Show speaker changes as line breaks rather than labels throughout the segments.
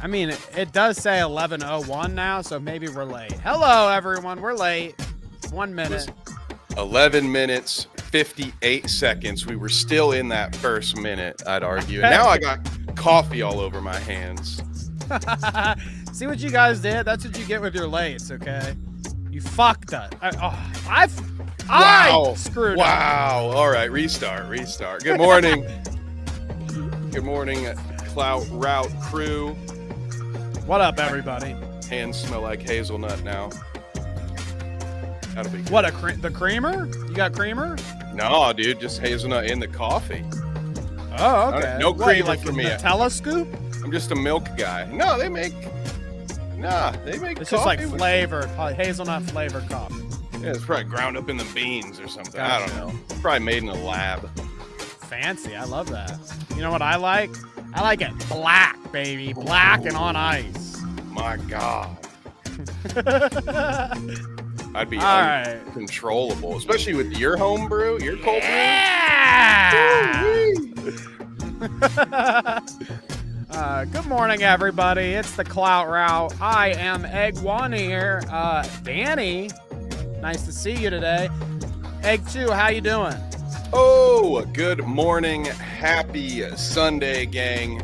I mean, it does say 11:01 now, so maybe we're late. Hello, everyone. We're late. 1 minute.
11 minutes, 58 seconds. We were still in that first minute, I'd argue. And now I got coffee all over my hands.
See what you guys did? That's what you get with your lates, okay? You fucked up. I screwed up.
Wow. All right. Restart. Good morning. Good morning, Clout Route crew.
What up, everybody?
Hands smell like hazelnut now. That'll be good.
What, the creamer? You got creamer?
No, dude, just hazelnut in the coffee.
Oh, okay.
No creamer
like
for me.
Nutella scoop?
I'm just a milk guy. No, they make
It's just like flavored, hazelnut flavored coffee.
Yeah, it's probably ground up in the beans or something.
Gotcha.
I don't know. Probably made in a lab.
Fancy. I love that. You know what I like? I like it black, baby. Black and on ice.
My God. I'd be uncontrollable, especially with your home brew, your cold
brew. Good morning, everybody. It's the Clout Route. I am Egg One here. Danny, nice to see you today. Egg Two, how you doing?
Oh, good morning. Happy Sunday, gang.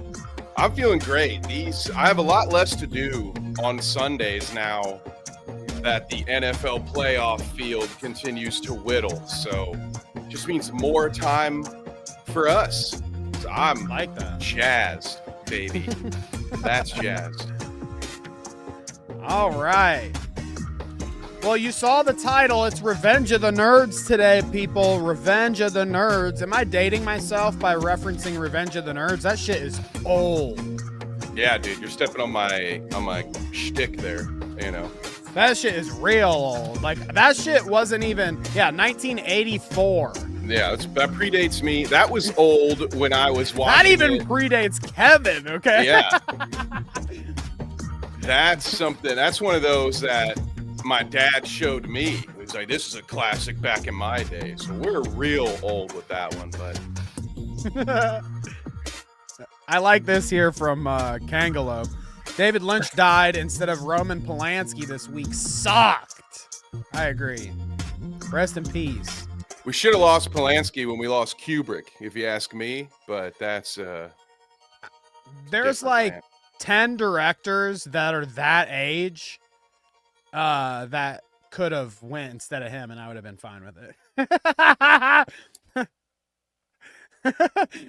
I'm feeling great. I have a lot less to do on Sundays now that the NFL playoff field continues to whittle. So just means more time for us. So I'm
like that.
Jazzed, baby. That's jazzed.
All right. Well, you saw the title. It's Revenge of the Nerds today, people. Revenge of the Nerds. Am I dating myself by referencing Revenge of the Nerds? That shit is old.
Yeah, dude, you're stepping on my shtick there, you know.
That shit is real old. Like, that shit wasn't even, 1984.
Yeah, that predates me. That was old when I was watching
That even predates Kevin, okay?
Yeah. That's one of those that my dad showed me. He was like, this is a classic back in my day. So we're real old with that one, but.
I like this here from Kangaloo. David Lynch died instead of Roman Polanski this week. Sucked. I agree. Rest in peace.
We should have lost Polanski when we lost Kubrick, if you ask me. But that's
there's like 10 directors that are that age that could have went instead of him, and I would have been fine with it.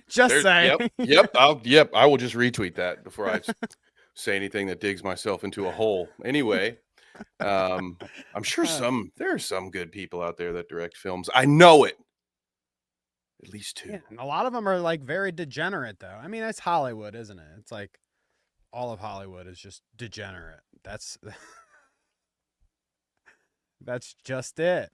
Just saying.
Yep. I will just retweet that before I say anything that digs myself into a hole. Anyway, I'm sure there are some good people out there that direct films. I know it. At least two.
Yeah, and a lot of them are like very degenerate, though. I mean, it's Hollywood, isn't it? It's like all of Hollywood is just degenerate. That's just it.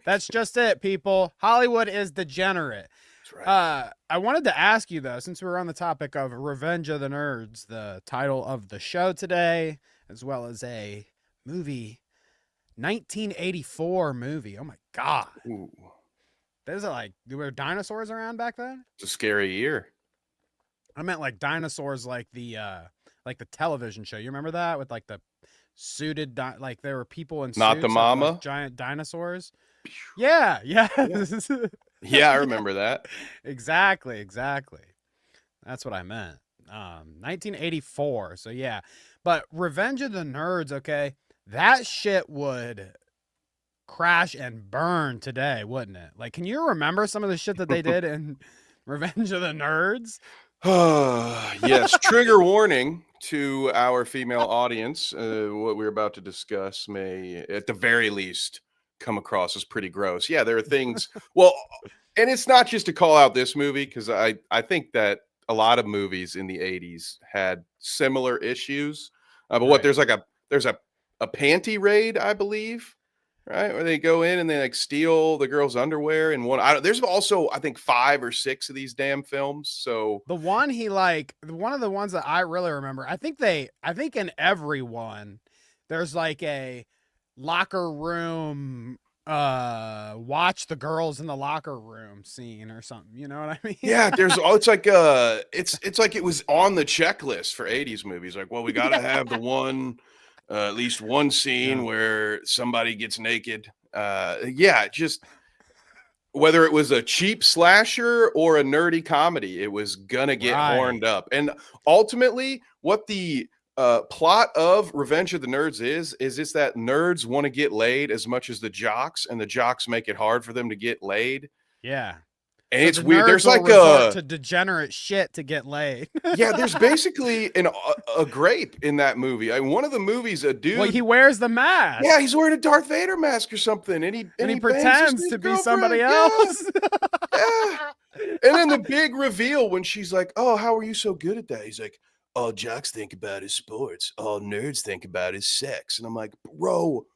That's just it, people. Hollywood is degenerate.
That's right.
I wanted to ask you, though, since we were on the topic of Revenge of the Nerds, the title of the show today, as well as a movie, 1984 movie. Oh, my God.
Ooh.
Were dinosaurs around back then?
It's a scary year.
I meant like dinosaurs like the television show. You remember that? With like the suited, like there were people in suits.
Not the mama?
Like giant dinosaurs. Yeah.
Yeah, I remember that.
Exactly. That's what I meant. 1984. So yeah. But Revenge of the Nerds, okay, that shit would crash and burn today, wouldn't it? Like, can you remember some of the shit that they did in Revenge of the Nerds?
Yes. Trigger warning to our female audience. What we're about to discuss may, at the very least, come across as pretty gross. Yeah, there are things. Well, and it's not just to call out this movie, because I think that a lot of movies in the 80s had similar issues. But
right.
There's a panty raid, I believe, right, where they go in and they like steal the girl's underwear and there's also I think 5 or 6 of these damn films. So
the one one of the ones that I really remember, I think in every one there's like a locker room watch the girls in the locker room scene or something. You know what I mean?
Yeah, it's like it's like it was on the checklist for 80s movies. Like, well, we got to
Yeah.
have the one at least one scene
Yeah.
where somebody gets naked. Yeah, just whether it was a cheap slasher or a nerdy comedy, it was gonna get horned
Right.
up. And ultimately, what the plot of Revenge of the Nerds is it's that nerds want to get laid as much as the jocks, and the jocks make it hard for them to get laid.
Yeah.
And
So
it's
the
weird.
nerds
There's
will
like
resort to degenerate shit to get laid.
yeah, there's basically a grape in that movie. One of the movies, a
Well, he
dude,
wears the
yeah,
mask
he's wearing a Darth Vader mask or something, and he
and he
bangs his
pretends
new
to be somebody
girlfriend. Yeah,
else.
yeah. And then the big reveal when she's like, "Oh, how are you so good at that?" He's like, "All jocks think about is sports. All nerds think about is sex." And I'm like, "Bro,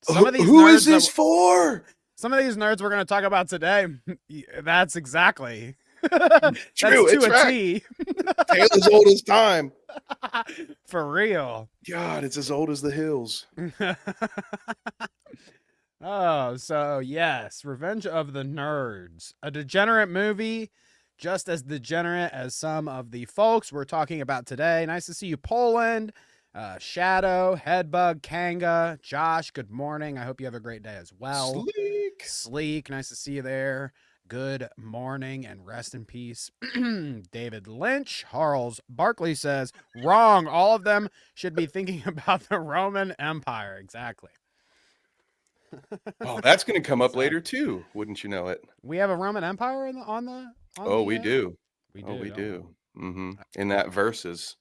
Some of these
who is
nerds that
this for?"
some of these nerds we're going to talk about today, that's exactly. That's
True,
to
it's
a
right.
T.
Tale as old as time.
For real.
God, it's as old as the hills.
Oh, so yes, Revenge of the Nerds, a degenerate movie, just as degenerate as some of the folks we're talking about today. Nice to see you, Poland, Shadow, Headbug, Kanga, Josh. Good morning. I hope you have a great day as well.
Sleek.
Sleek, nice to see you there. Good morning and rest in peace. David Lynch. Charles Barkley says, wrong. All of them should be thinking about the Roman Empire. Exactly.
Oh, that's gonna come up
Exactly.
later too, wouldn't you know it?
We have a Roman Empire in the, on
Oh,
the
we do.
we
Oh,
do,
we
don't
do. Mhm.
we?
In that verses.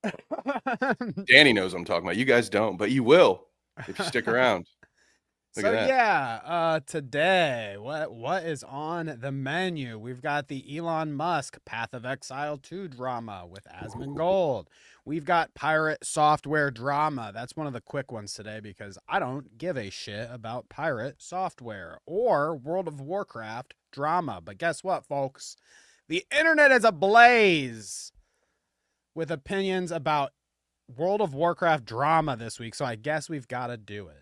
Uh,
Danny knows what I'm talking about. You guys don't, but you will if you stick around. Look at
So
that.
yeah, today what is on the menu? We've got the Elon Musk Path of Exile 2 drama with Asmongold. We've got pirate software drama. That's one of the quick ones today because I don't give a shit about pirate software or World of Warcraft drama. But guess what, folks? The internet is ablaze with opinions about World of Warcraft drama this week, so I guess we've got to do it.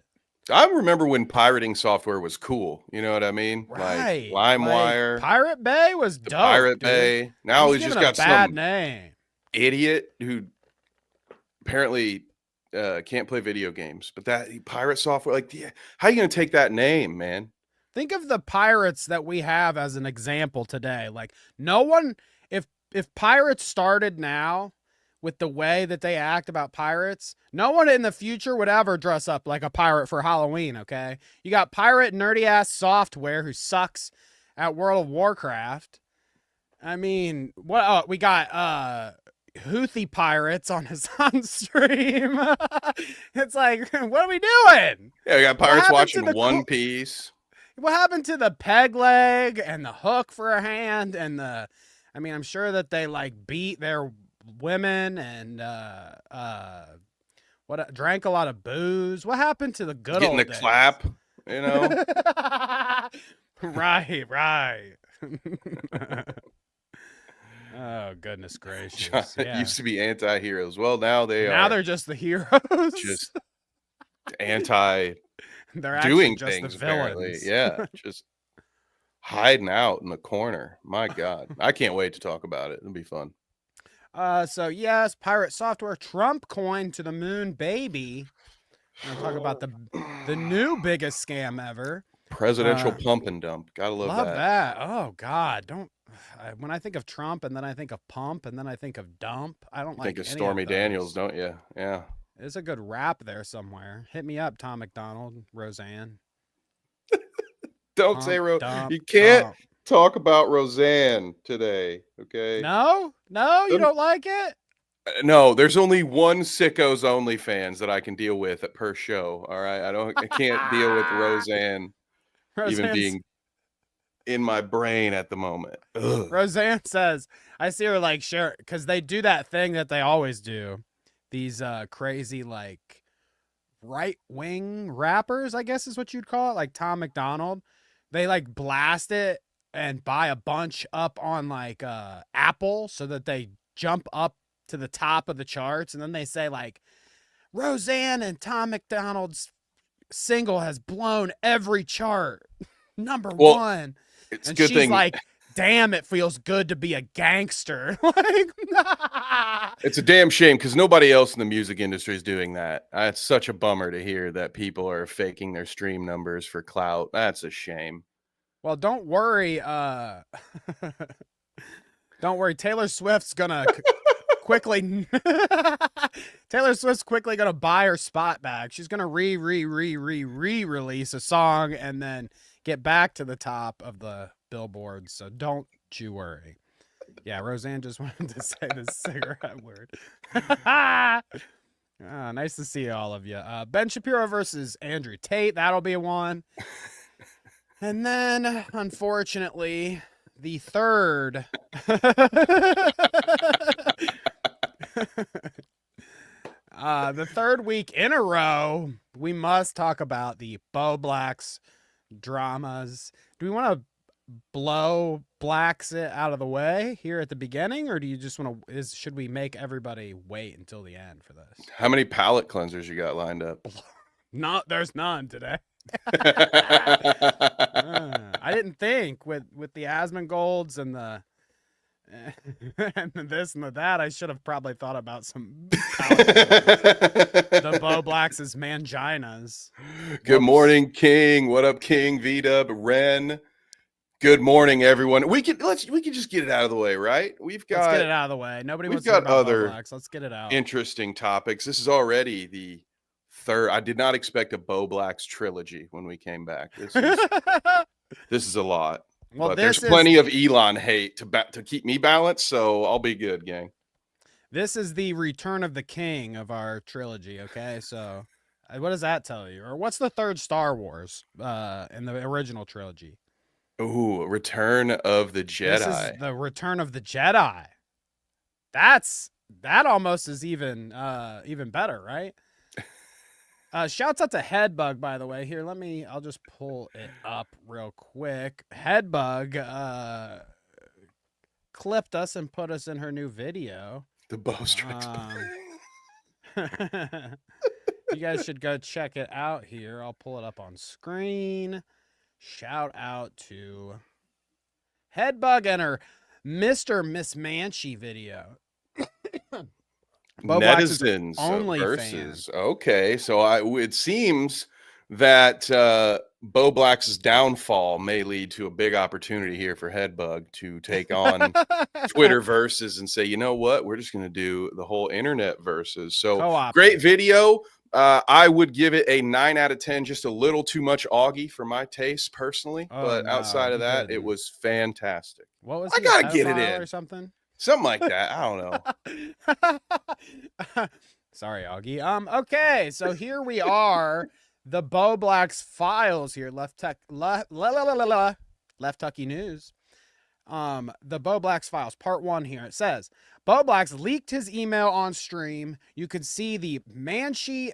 I remember when pirating software was cool. You know what I mean? Like
Right. Like
LimeWire,
Pirate Bay was
the
dope,
Pirate
dude.
Bay.
It
Now
was
he's
given
just
a
got
bad
some
name.
idiot who apparently can't play video games. But that pirate software, like, yeah, how you gonna take that name, man?
Think of the pirates that we have as an example today. Like no one if pirates started now with the way that they act about pirates, no one in the future would ever dress up like a pirate for Halloween, okay? You got pirate nerdy ass software who sucks at World of Warcraft. I mean, what we got Houthi pirates on his on stream. It's like, what are we doing?
Yeah, we got
What
pirates
happened to
watching
the
One Piece.
what happened to the peg leg and the hook for a hand and the I mean, I'm sure that they like beat their women and what drank a lot of booze. What happened to the good
Getting the
old days?
clap, you know.
Right, right. Oh, goodness gracious. Yeah.
Used to be anti-heroes. Well, now they
Now
are
they're just the heroes.
just anti
They're actually
doing
just the
things, apparently.
villains.
Yeah, just hiding out in the corner. My God. I can't wait to talk about it. It'll be fun.
So yes, pirate software Trump coin to the moon, baby. I'm gonna talk about the new biggest scam ever.
Presidential pump and dump. Gotta love
Love
that.
that. Oh God, don't. When I think of Trump and then I think of pump and then I think of dump, I don't
You
like
think of
any
Stormy
of those.
Daniels, don't you? Yeah.
There's a good rap there somewhere. Hit me up, Tom McDonald, Roseanne.
Don't say
Pump, dump,
you can't
dump.
talk about Roseanne today, okay?
No, you don't like it.
No, there's only one Sicko's Only fans that I can deal with per show. All right. I can't deal with Roseanne even
Roseanne's
being in my brain at the moment. Ugh.
Roseanne says, I see her like share because they do that thing that they always do. These crazy like right wing rappers, I guess is what you'd call it, like Tom McDonald. They like blast it and buy a bunch up on like Apple so that they jump up to the top of the charts, and then they say like Roseanne and Tom McDonald's single has blown every chart. Number
Well,
one.
it's a
And
good
she's
thing.
like, damn, it feels good to be a gangster. Like,
It's a damn shame because nobody else in the music industry is doing that. It's such a bummer to hear that people are faking their stream numbers for clout. That's a shame.
well, don't worry. Don't worry. Taylor Swift's gonna quickly. Taylor Swift's quickly gonna buy her spot back. She's gonna release a song and then get back to the top of the billboards. So don't you worry. Yeah, Roseanne just wanted to say the cigarette word. Nice to see all of you. Ben Shapiro versus Andrew Tate. That'll be one. And then, unfortunately, the third. The third week in a row, we must talk about the Bowblax dramas. Do we want to blow blacks it out of the way here at the beginning, or do you just want to? Should we make everybody wait until the end for this?
How many palate cleansers you got lined up?
There's none today. I didn't think with the Asmongolds and the and this and the that. I should have probably thought about some the Bowblax's manginas.
Good morning, King. What up, King? V-Dub, Ren. Good morning, everyone. We can just get it out of the way, right?
Let's get it out of the way. Nobody wants to
got
talk about
other
Bowblax. Let's get it out.
Interesting topics. This is already the third. I did not expect a Bowblax trilogy when we came back. This is a lot.
Well,
but there's plenty of Elon hate to keep me balanced, so I'll be good, gang.
This is the Return of the King of our trilogy, okay? So what does that tell you? Or what's the third Star Wars in the original trilogy?
Ooh, Return of the Jedi.
This is the Return of the Jedi. That almost is even better, right? Shouts out to Headbug, by the way. Here, I'll just pull it up real quick. Headbug clipped us and put us in her new video.
The bowstrings.
You guys should go check it out here. I'll pull it up on screen. Shout out to Headbug and her Mr. Miss Manchi video.
Netizens versus. Okay, so it seems that Bowblax's downfall may lead to a big opportunity here for Headbug to take on Twitter versus and say, you know what, we're just going to do the whole internet versus. So
Co-op.
Great video. I would give it a 9 out of 10. Just a little too much Augie for my taste personally, but outside of that, it was fantastic.
What was
I gotta get it in
or something?
Something like that. I don't
know. Sorry, Augie. Okay, so here we are. The Bowblax files here. Left Tucky News. The Bowblax files, part 1 here. It says Bowblax leaked his email on stream. You could see the Manchi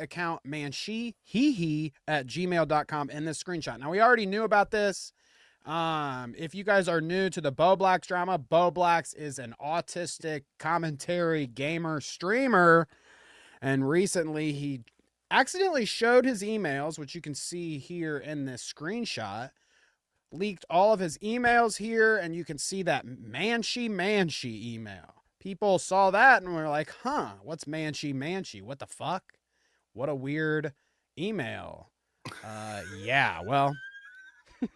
account, manchi@gmail.com in this screenshot. Now, we already knew about this. If you guys are new to the Bowblax drama, Bowblax is an autistic commentary gamer streamer, and recently he accidentally showed his emails, which you can see here in this screenshot. Leaked all of his emails here, and you can see that Manchi email. People saw that and were like, huh, what's Manchi? What the fuck? What a weird email. Yeah, well.
Oh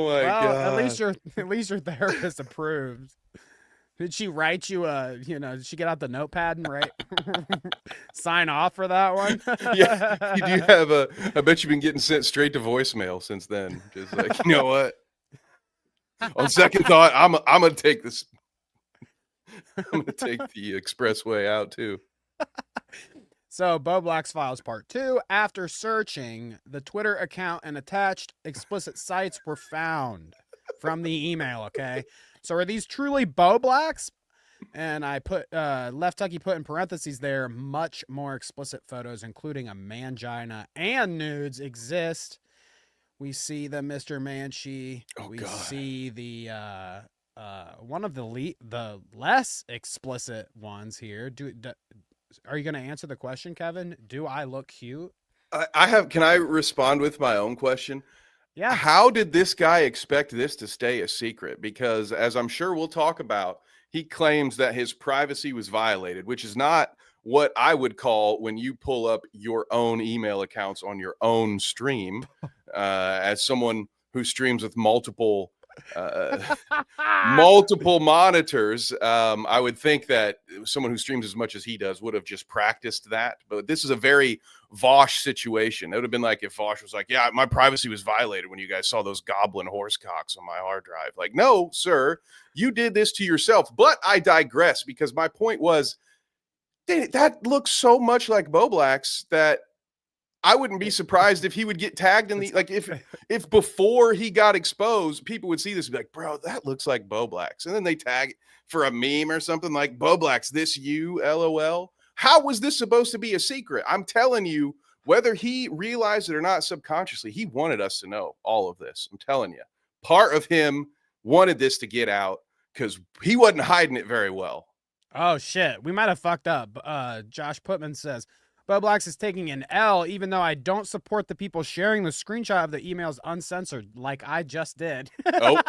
my god.
At least your therapist approves. Did she write you did she get out the notepad and write sign off for that one?
Yeah. You do have I bet you've been getting sent straight to voicemail since then. Just like, you know what? On second thought, I'm gonna take this. I'm gonna take the expressway out too.
So, Bowblax Files Part 2. After searching, the Twitter account and attached explicit sites were found from the email, okay? So, are these truly Bowblax? And I put, Left Tucky put in parentheses there, much more explicit photos, including a mangina and nudes, exist. We see the Mr. Manchi.
Oh,
we
God.
see the one of the less explicit ones here. Are you going to answer the question, Kevin? Do I look cute?
I have. Can I respond with my own question?
Yeah.
How did this guy expect this to stay a secret? Because as I'm sure we'll talk about, he claims that his privacy was violated, which is not what I would call when you pull up your own email accounts on your own stream. As someone who streams with uh, multiple monitors, I would think that someone who streams as much as he does would have just practiced that. But this is a very Vosh situation. It would have been like if Vosh was like, yeah, my privacy was violated when you guys saw those goblin horse cocks on my hard drive. Like, no, sir, you did this to yourself. But I digress, because my point was, that looks so much like Bowblax that I wouldn't be surprised if he would get tagged in the, like, if before he got exposed, people would see this and be like, bro, that looks like Bowblax. And then they tag for a meme or something like, Bowblax, this you, LOL. How was this supposed to be a secret? I'm telling you, whether he realized it or not subconsciously, he wanted us to know all of this. I'm telling you, part of him wanted this to get out because he wasn't hiding it very well.
Oh shit, we might have fucked up. Josh Putman says Bowblax is taking an L, even though I don't support the people sharing the screenshot of the emails uncensored, like I just did.
Oh,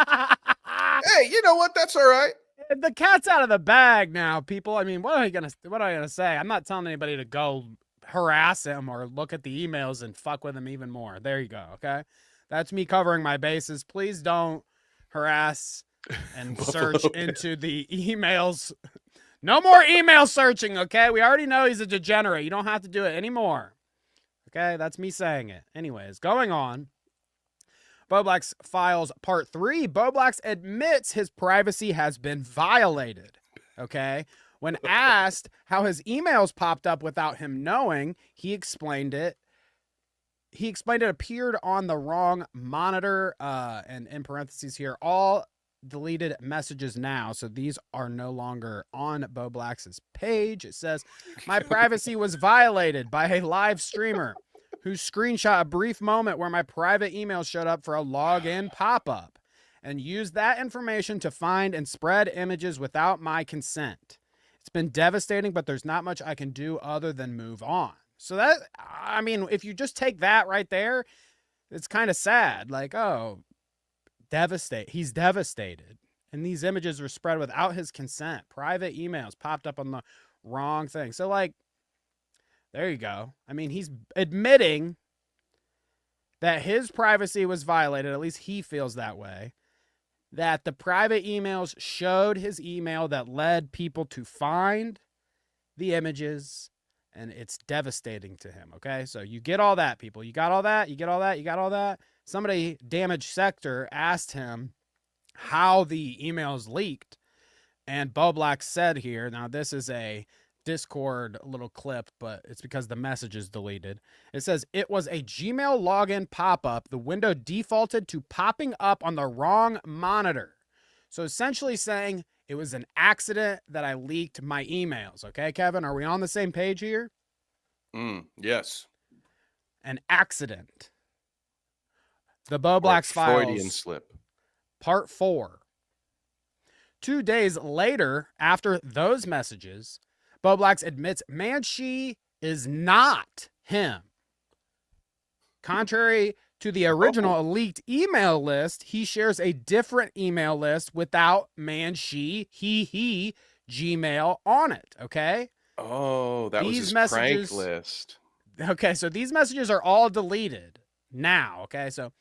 hey, you know what? That's all right.
The cat's out of the bag now, people. I mean, what am I gonna say? I'm not telling anybody to go harass him or look at the emails and fuck with him even more. There you go. Okay, that's me covering my bases. Please don't harass and search into the emails. No more email searching, okay? We already know he's a degenerate. You don't have to do it anymore. Okay, that's me saying it. Anyways, going on. Bowblax Files Part 3. Bowblax admits his privacy has been violated. Okay? When asked how his emails popped up without him knowing, he explained it. He explained it appeared on the wrong monitor, and in parentheses here, all deleted messages now. So these are no longer on Bowblax's page. It says, my privacy was violated by a live streamer who screenshot a brief moment where my private email showed up for a login pop-up and used that information to find and spread images without my consent. It's been devastating, but there's not much I can do other than move on. So that, I mean, if you just take that right there, it's kind of sad. Like, oh, he's devastated. And these images were spread without his consent. Private emails popped up on the wrong thing. So, like, there you go. I mean, he's admitting that his privacy was violated. At least he feels that way. That the private emails showed his email that led people to find the images. And it's devastating to him, okay? So you get all that, people. You got all that? You get all that? You got all that? Somebody, Damage Sector, asked him how the emails leaked. And Bowblax said here, now this is a Discord little clip, but it's because the message is deleted. It says, it was a Gmail login pop-up. The window defaulted to popping up on the wrong monitor. So essentially saying it was an accident that I leaked my emails. Okay, Kevin, are we on the same page here?
Yes.
An accident. The Bowblax Files.
Freudian slip.
Part 4. 2 days later, after those messages, Bowblax admits Mangione is not him. Contrary to the original leaked email list, he shares a different email list without Mangione, Gmail on it, okay?
Oh, that was his prank list.
Okay, so these messages are all deleted now, okay? So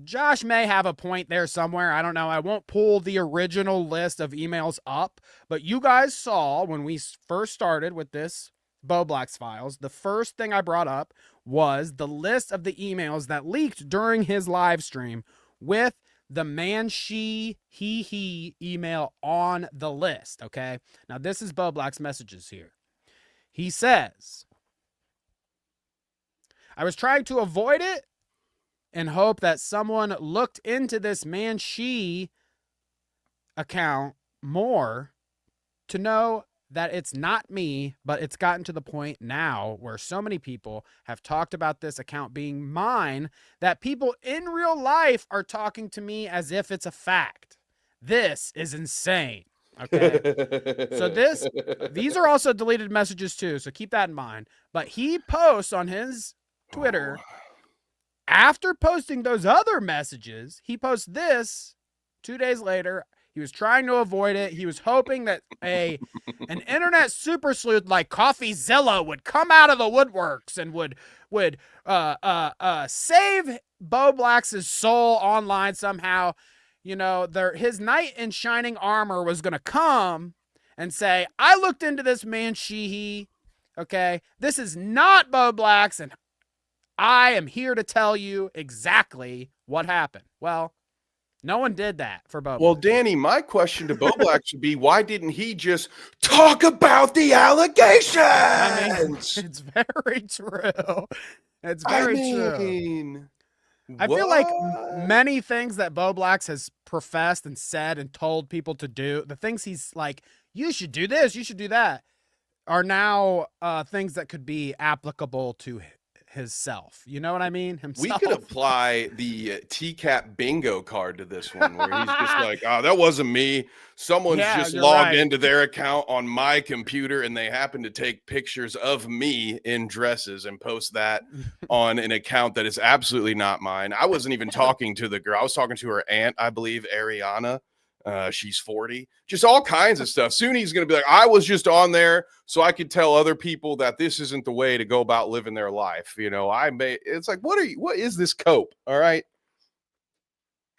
Josh may have a point there somewhere. I don't know. I won't pull the original list of emails up, but you guys saw when we first started with this Bowblax Files, the first thing I brought up was the list of the emails that leaked during his live stream with the Mangione email on the list, okay? Now, this is Bowblax messages here. He says, I was trying to avoid it and hope that someone looked into this Mangione account more to know that it's not me, but it's gotten to the point now where so many people have talked about this account being mine that people in real life are talking to me as if it's a fact. This is insane. Okay. So these are also deleted messages too, so keep that in mind. But he posts on his Twitter after posting those other messages, he posts this 2 days later. He was trying to avoid it. He was hoping that an internet super sleuth like CoffeeZilla would come out of the woodworks and would save Bowblax's soul online somehow. You know, his knight in shining armor was going to come and say, I looked into this Mangione. Okay, this is not Bowblax, and I am here to tell you exactly what happened. Well, no one did that for Bowblax.
Well, Danny, my question to Bowblax would be, why didn't he just talk about the allegations?
I mean, it's very true. It's very true. I feel like many things that Bowblax has professed and said and told people to do, the things he's like, you should do this, you should do that, are now things that could be applicable to his self. You know what I mean? Himself.
We could apply the TCAP bingo card to this one, where he's just like, oh, that wasn't me. Someone's just logged into their account on my computer and they happen to take pictures of me in dresses and post that on an account that is absolutely not mine. I wasn't even talking to the girl. I was talking to her aunt, I believe, Ariana. She's 40, just all kinds of stuff. Soon he's going to be like, I was just on there so I could tell other people that this isn't the way to go about living their life. You know, it's like, what is this cope? All right.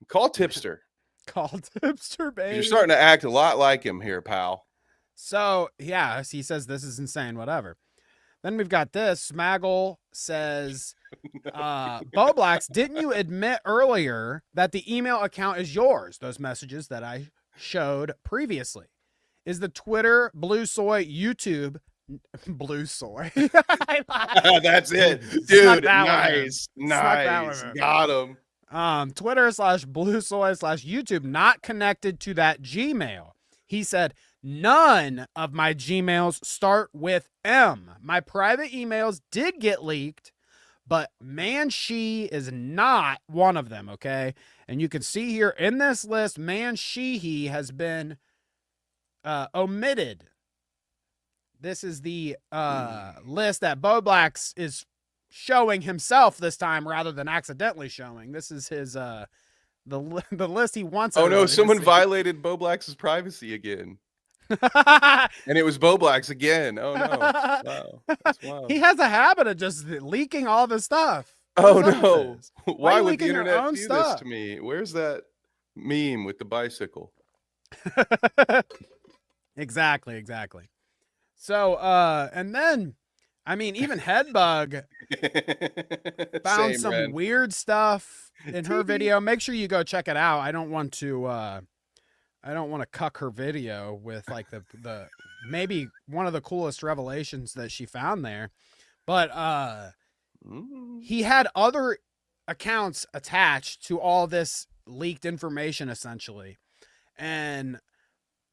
Call Tipster.
Call Tipster, baby.
You're starting to act a lot like him here, pal.
So yeah, he says this is insane, whatever. Then we've got this. Smaggle says, Bowblax, didn't you admit earlier that the email account is yours? Those messages that I showed previously. Is the Twitter Blue Soy YouTube Blue Soy?
That's it, dude. Nice. Got him.
Twitter /Blue Soy /YouTube not connected to that Gmail. He said, none of my Gmails start with M. My private emails did get leaked, but Mangione is not one of them, okay? And you can see here in this list, Mangione has been omitted. This is the list that Bowblax is showing himself this time rather than accidentally showing. This is his the list he wants.
Oh no, someone violated Bowblax's privacy again. And it was Bowblax again. Oh no. Wow. That's wild.
He has a habit of just leaking all this stuff.
Oh no. Why would the internet do this to me? Where's that meme with the bicycle?
Exactly. So and then I mean, even Headbug found some weird stuff in her video. Make sure you go check it out. I don't want to cuck her video with like the maybe one of the coolest revelations that she found there. But he had other accounts attached to all this leaked information essentially. And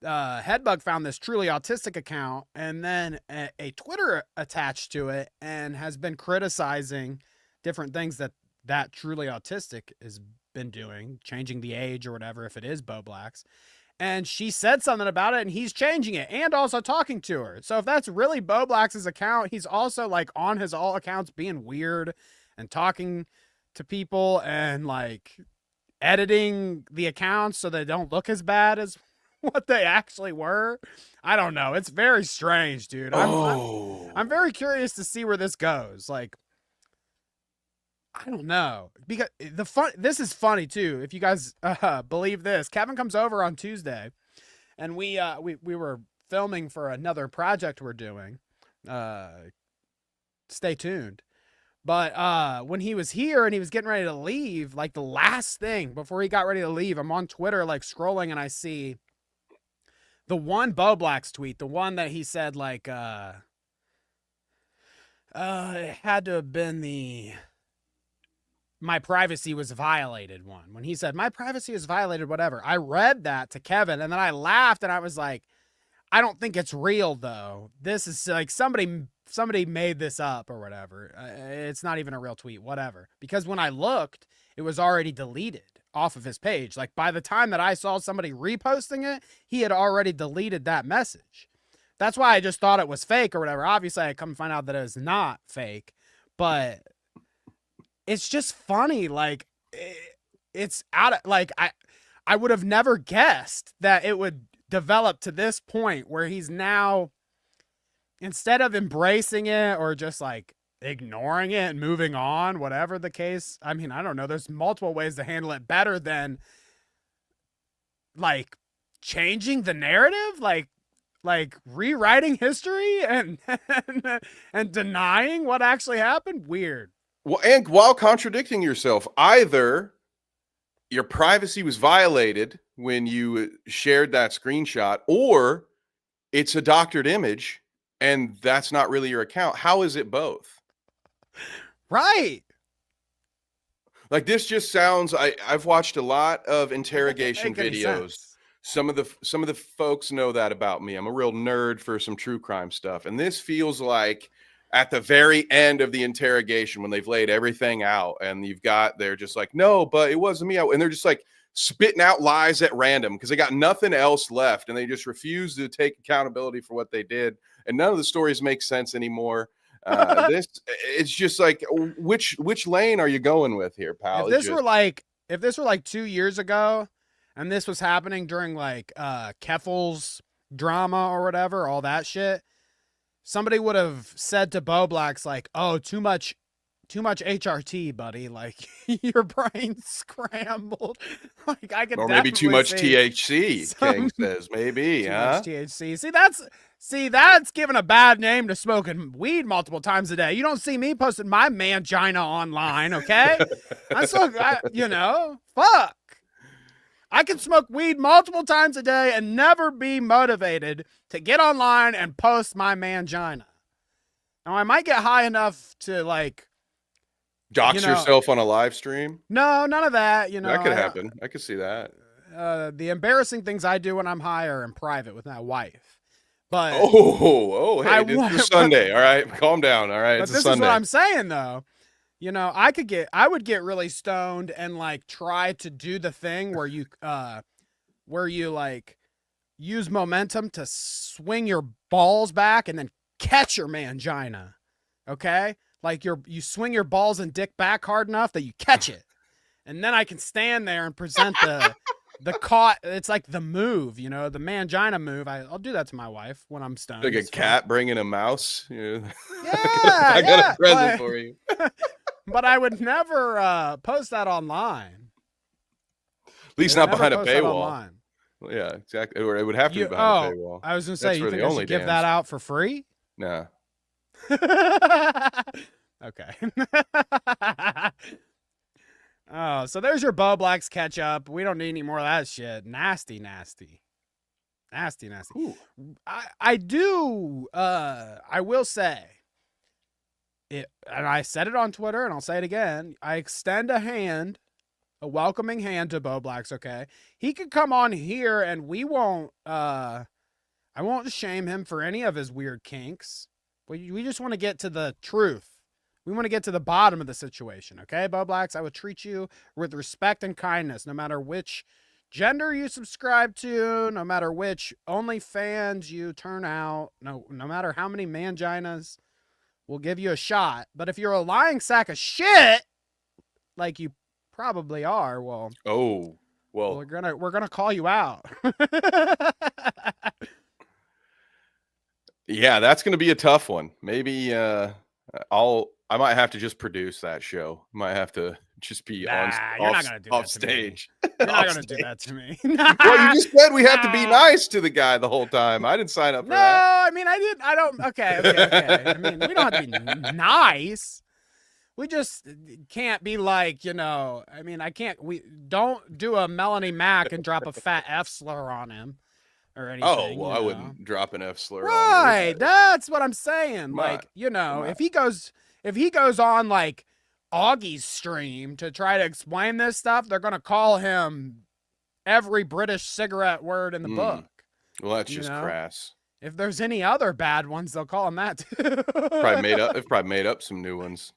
Headbug found this Truly Autistic account and then a Twitter attached to it and has been criticizing different things that Truly Autistic has been doing, changing the age or whatever, if it is Bowblax. And she said something about it and he's changing it and also talking to her. So if that's really Bowblax's account, he's also like on his all accounts being weird and talking to people and like editing the accounts so they don't look as bad as what they actually were. I don't know. It's very strange, dude. I'm very curious to see where this goes. Like, I don't know, because this is funny too. If you guys believe this, Kevin comes over on Tuesday, and we were filming for another project we're doing. Stay tuned. But when he was here and he was getting ready to leave, like the last thing before he got ready to leave, I'm on Twitter like scrolling and I see the one Bowblax tweet, the one that he said like it had to have been my privacy was violated one. When he said my privacy is violated, whatever, I read that to Kevin and then I laughed and I was like, I don't think it's real though. This is like somebody made this up or whatever. It's not even a real tweet, whatever. Because when I looked, it was already deleted off of his page. Like by the time that I saw somebody reposting it, he had already deleted that message. That's why I just thought it was fake or whatever. Obviously, I come to find out that it's not fake, but it's just funny. Like it's out of like I would have never guessed that it would develop to this point where he's now, instead of embracing it or just like ignoring it and moving on, whatever the case. I mean, I don't know. There's multiple ways to handle it better than like changing the narrative, like rewriting history and denying what actually happened. Weird.
Well, and while contradicting yourself, either your privacy was violated when you shared that screenshot, or it's a doctored image and that's not really your account. How is it both?
Right.
Like this just sounds, I've watched a lot of interrogation videos. Some of the folks know that about me. I'm a real nerd for some true crime stuff. And this feels like at the very end of the interrogation when they've laid everything out and they're just like, no, but it wasn't me. And they're just like spitting out lies at random because they got nothing else left. And they just refuse to take accountability for what they did. And none of the stories make sense anymore. It's just like, which lane are you going with here, pal?
If this were like 2 years ago and this was happening during like Keffel's drama or whatever, all that shit, somebody would have said to Bowblax like, oh, too much HRT, buddy. Like your brain scrambled. Like I could,
or maybe too much THC. King says maybe,
much THC. See, that's giving a bad name to smoking weed multiple times a day. You don't see me posting my mangina online, okay? Fuck. I can smoke weed multiple times a day and never be motivated to get online and post my mangina. Now, I might get high enough to like
dox yourself on a live stream.
No, none of that.
That could happen. I could see that.
The embarrassing things I do when I'm high are in private with my wife. But
hey, this is Sunday. All right, calm down. All right,
but this is what I'm saying though. I would get really stoned and like try to do the thing where you like use momentum to swing your balls back and then catch your mangina. Okay? Like you swing your balls and dick back hard enough that you catch it. And then I can stand there and present the caught. It's like the move, the mangina move. I'll do that to my wife when I'm stoned.
Like a cat bringing a mouse.
Yeah,
I got a present for you.
But I would never post that online.
At least not behind a paywall. Yeah, exactly. Or it would have to be behind a paywall.
I was going to say, you think I should give that out for free?
Nah.
Okay. Oh, so there's your Bowblax ketchup. We don't need any more of that shit. Nasty.
Ooh.
I will say it, and I said it on Twitter and I'll say it again. I extend a welcoming hand to Bowblax, okay? He could come on here and I won't shame him for any of his weird kinks. We just want to get to the truth. We want to get to the bottom of the situation, okay, Bowblax? I would treat you with respect and kindness, no matter which gender you subscribe to, no matter which OnlyFans you turn out, no matter how many manginas, we'll give you a shot. But if you're a lying sack of shit, like you probably are, well, we're gonna call you out.
Yeah, that's gonna be a tough one. Maybe I might have to just produce that show. Might have to just be off stage.
You're not going to do that to me.
Well, you just said we have to be nice to the guy the whole time. I didn't sign up for that.
No, I mean, I don't. Okay. I mean, we don't have to be nice. We just can't be like, I mean, we don't do a Melanie Mac and drop a fat F slur on him or anything.
Oh, well, I wouldn't drop an F slur on him.
Right. That's what I'm saying. If he goes on like Augie's stream to try to explain this stuff, they're going to call him every British cigarette word in the book.
Well, that's just crass.
If there's any other bad ones, they'll call him that too.
They've probably made up some new ones.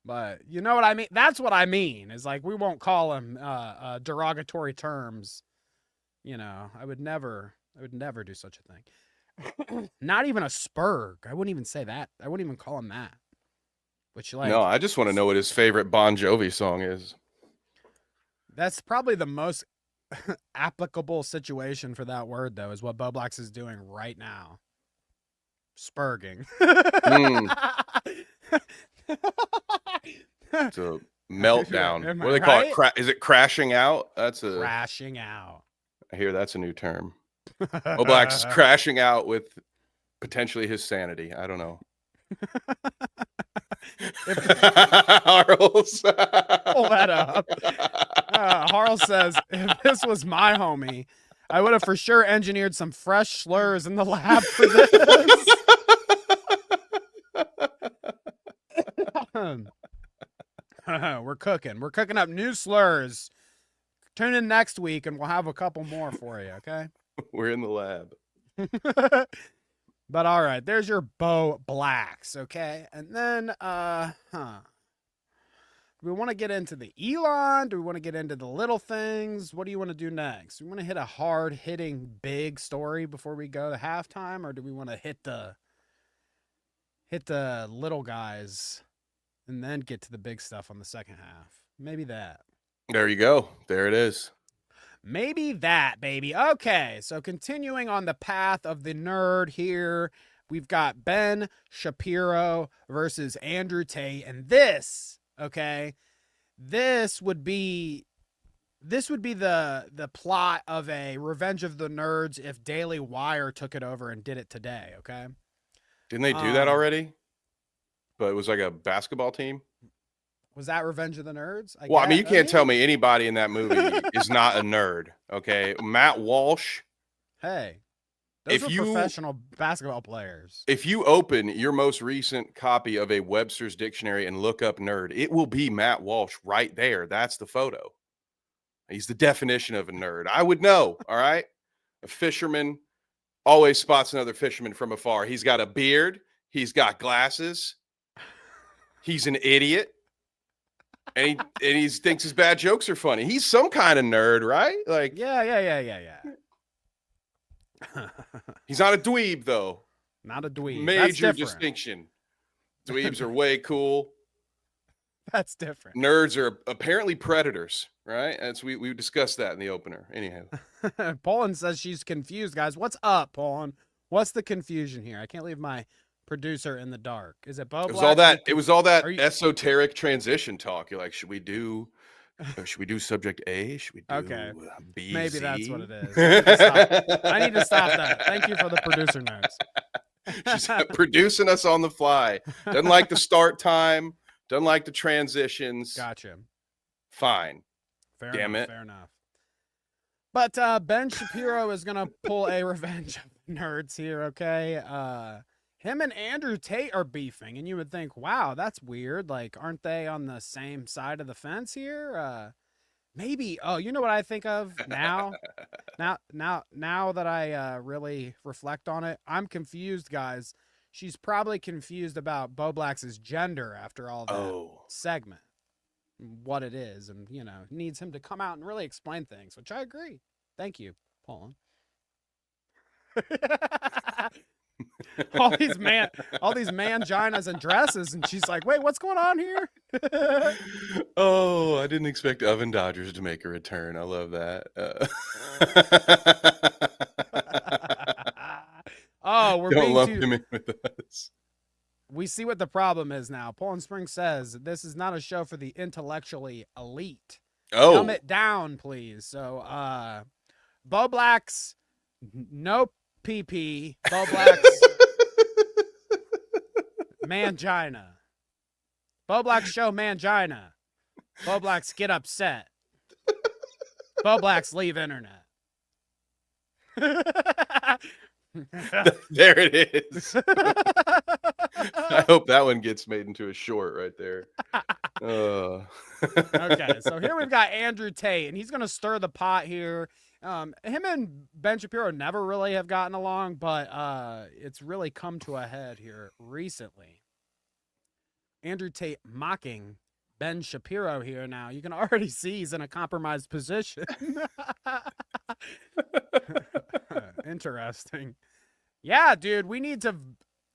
But you know what I mean? That's what I mean. Is like we won't call him derogatory terms. You know, I would never do such a thing. Not even a spurg. I wouldn't even say that. I wouldn't even call him that. Which like
No, I just want to know what his favorite Bon Jovi song is.
That's probably the most applicable situation for that word, though, is what Bowblax is doing right now. Spurging.
It's a meltdown.
Am
What do
I
they call
right?
it? Is it crashing out? That's a
Crashing out.
I hear that's a new term. Bowblax is crashing out with potentially his sanity. I don't know.
Harles. Pull that up. Harles says, if this was my homie, I would have for sure engineered some fresh slurs in the lab for this. We're cooking. We're cooking up new slurs. Tune in next week and we'll have a couple more for you, okay?
We're in the lab.
But all right, there's your Bowblax, okay? And then do we want to get into the Elon? Do we want to get into the little things? What do you want to do next? Do we want to hit a hard-hitting big story before we go to halftime, or do we want to hit the little guys and then get to the big stuff on the second half? Maybe that.
There you go. There it is.
Maybe that, baby. Okay, so continuing on the path of the nerd here, we've got Ben Shapiro versus Andrew Tate, and this, okay, this would be the plot of a Revenge of the Nerds if Daily Wire took it over and did it today, okay?
Didn't they do that already? But it was like a basketball team.
Was that Revenge of the Nerds?
I mean, you can't tell me anybody in that movie is not a nerd. Okay, Matt Walsh.
Hey, those are professional basketball players.
If you open your most recent copy of a Webster's Dictionary and look up nerd, it will be Matt Walsh right there. That's the photo. He's the definition of a nerd. I would know. All right, a fisherman always spots another fisherman from afar. He's got a beard. He's got glasses. He's an idiot. And he thinks his bad jokes are funny. He's some kind of nerd, right? Like,
yeah.
He's not a dweeb, though.
Not a dweeb.
Major distinction. Dweebs are way cool.
That's different.
Nerds are apparently predators, right? We discussed that in the opener. Anyhow,
Poland says she's confused, guys. What's up, Poland? What's the confusion here? I can't leave my producer in the dark. Is it Bowblax?
It was all that esoteric transition talk. You're like, should we do subject A? Should we do B?
Maybe
Z?
that's what it is. I need to stop that. Thank you for the producer notes.
She's producing us on the fly. Doesn't like the start time. Doesn't like the transitions.
Gotcha.
Fine.
Fair enough. But Ben Shapiro is gonna pull a Revenge of the Nerds here. Okay. Him and Andrew Tate are beefing, and you would think, wow, that's weird. Like, aren't they on the same side of the fence here? Maybe. Oh, you know what I think of now? now that I really reflect on it, I'm confused, guys. She's probably confused about Bowblax's gender after all that segment, what it is, and needs him to come out and really explain things, which I agree. Thank you, Paul. all these manginas and dresses, and she's like, wait, what's going on here?
I didn't expect Oven Dodgers to make a return. I love that.
We're
Don't
being
lump him in with us.
We see what the problem is now. Poland Spring says this is not a show for the intellectually elite. Dumb it down, please. So Bowblax, no PP. Bowblax, mangina. Bowblax show mangina. Bowblax get upset. Bowblax leave internet.
There it is. I hope that one gets made into a short right there.
Okay, so here we've got Andrew Tate, and he's going to stir the pot here. Him and Ben Shapiro never really have gotten along, but it's really come to a head here recently. Andrew Tate mocking Ben Shapiro here now. You can already see he's in a compromised position. Interesting. Yeah, dude, we need to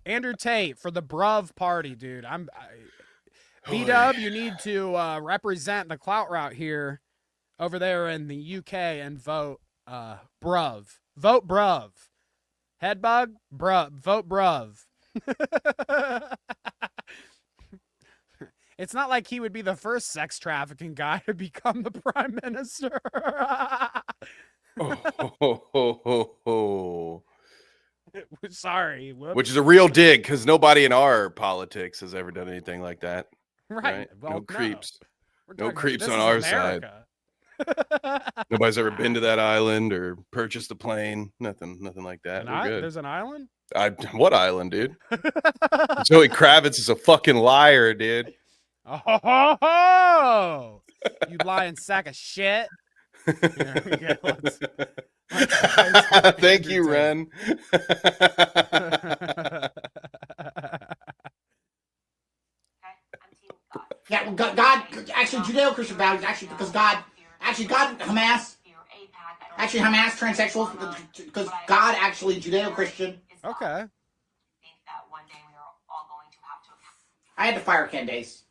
Andrew Tate for the Bruv party, dude. B-Dub, you need to represent the Clout Route here over there in the UK and vote Bruv. Vote Bruv. Headbug, Bruv. Vote Bruv. It's not like he would be the first sex trafficking guy to become the prime minister. Sorry. Whoops.
Which is a real dig because nobody in our politics has ever done anything like that.
Right. Well,
no creeps.
No.
No creeps on our America. Side. Nobody's ever been to that island or purchased a plane. Nothing like that.
There's an island?
What island, dude? Zoe Kravitz is a fucking liar, dude.
Oh, you lying sack of shit. Yeah, let's
Thank you, Ren.
Yeah, well, God, actually, Judeo-Christian values, actually, because God, Hamas, transsexuals, because God, actually, Judeo-Christian.
Okay.
I had to fire Candace.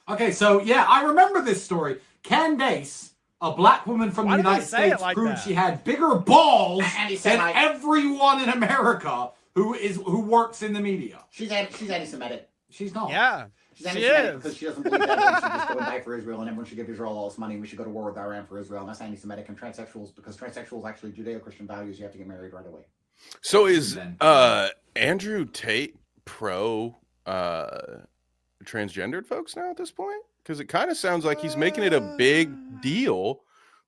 Okay, so, yeah, I remember this story. Candace, a black woman from the United States, proved she had bigger balls than everyone in America who works in the media.
She's anti-Semitic.
She's not.
Yeah.
She's anti-Semitic because she doesn't believe that everyone should just go and die for Israel, and everyone should give Israel all this money, and we should go to war with Iran for Israel, and that's anti-Semitic. And transsexuals, because transsexuals actually Judeo-Christian values, you have to get married right away.
So is Andrew Tate pro transgendered folks now at this point? Because it kind of sounds like he's making it a big deal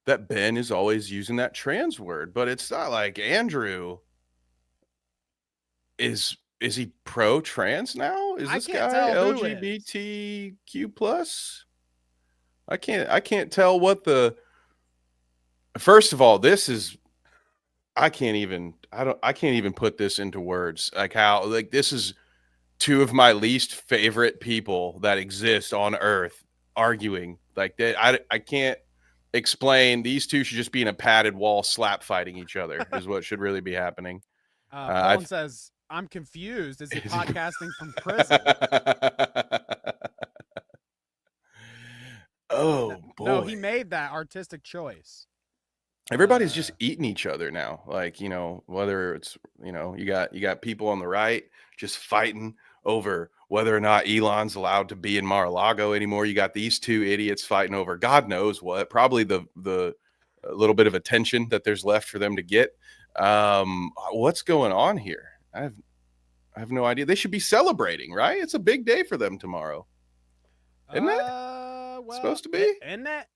that Ben is always using that trans word, but it's not like Andrew is he pro trans now? Is this guy LGBTQ plus? I can't tell what the. First of all, this is. I can't even put this into words. Like how this is two of my least favorite people that exist on Earth arguing like that. I can't explain. These two should just be in a padded wall slap fighting each other is what should really be happening.
Colin says, I'm confused. Is he podcasting from prison?
Oh, boy.
No, he made that artistic choice.
Everybody's just eating each other now. Like, whether it's, you got people on the right just fighting over whether or not Elon's allowed to be in Mar-a-Lago anymore. You got these two idiots fighting over God knows what, probably the little bit of attention that there's left for them to get. What's going on here? I have no idea. They should be celebrating, right? It's a big day for them tomorrow. Isn't it?
Well,
supposed to be?
Isn't it?